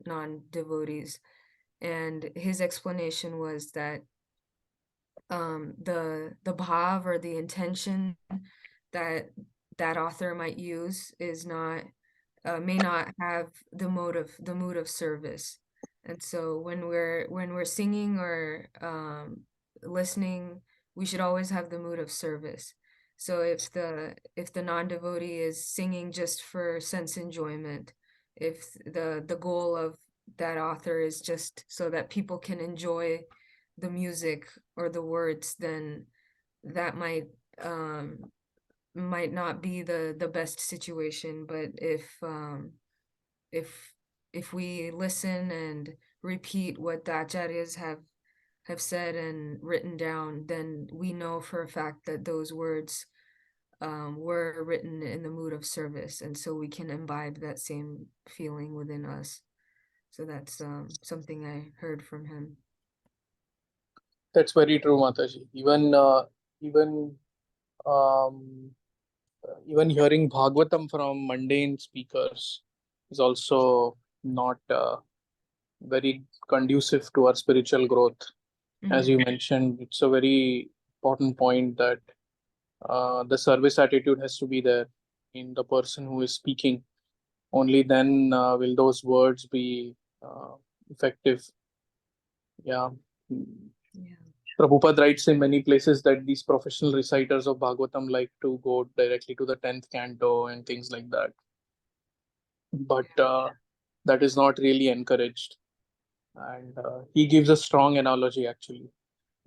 non-devotees. And his explanation was that the bhav or the intention that that author might use is not may not have the mood of service. And so when we're singing or listening, we should always have the mood of service. So if the non-devotee is singing just for sense enjoyment, if the goal of that author is just so that people can enjoy the music or the words, then that might not be the best situation. But if we listen and repeat what the acharyas have said and written down, then we know for a fact that those words were written in the mood of service, and so we can imbibe that same feeling within us. So that's something I heard from him. That's very true, Mataji. Even even hearing Bhagavatam from mundane speakers is also not very conducive to our spiritual growth. As you mentioned, it's a very important point that the service attitude has to be there in the person who is speaking. Only then will those words be effective. Yeah. Yeah. Prabhupada writes in many places that these professional reciters of Bhagavatam like to go directly to the 10th canto and things like that. But that is not really encouraged. And he gives a strong analogy actually.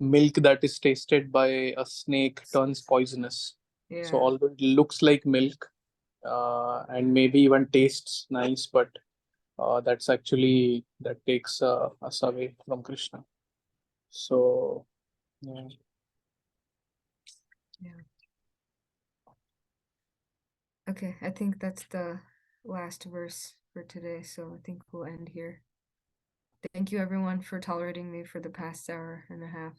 Milk that is tasted by a snake turns poisonous. Yeah. So although it looks like milk and maybe even tastes nice, but that's actually, that takes us away from Krishna. So yeah. Okay, I think that's the last verse for today, so I think we'll end here. Thank you everyone for tolerating me for the past hour and a half,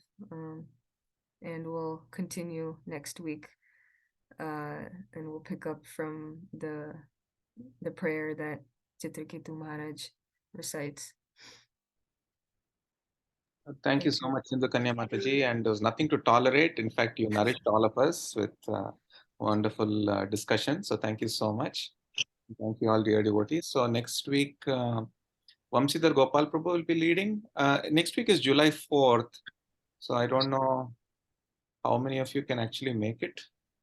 and we'll continue next week, and we'll pick up from the prayer that Chitraketu Maharaj recites. Thank you so much, Sindhu Kanya Mataji. And there was nothing to tolerate. In fact, you nourished all of us with wonderful discussion. So thank you so much. Thank you all, dear devotees. So next week, Vamsidhar Gopal Prabhu will be leading. Next week is July 4th. So I don't know how many of you can actually make it.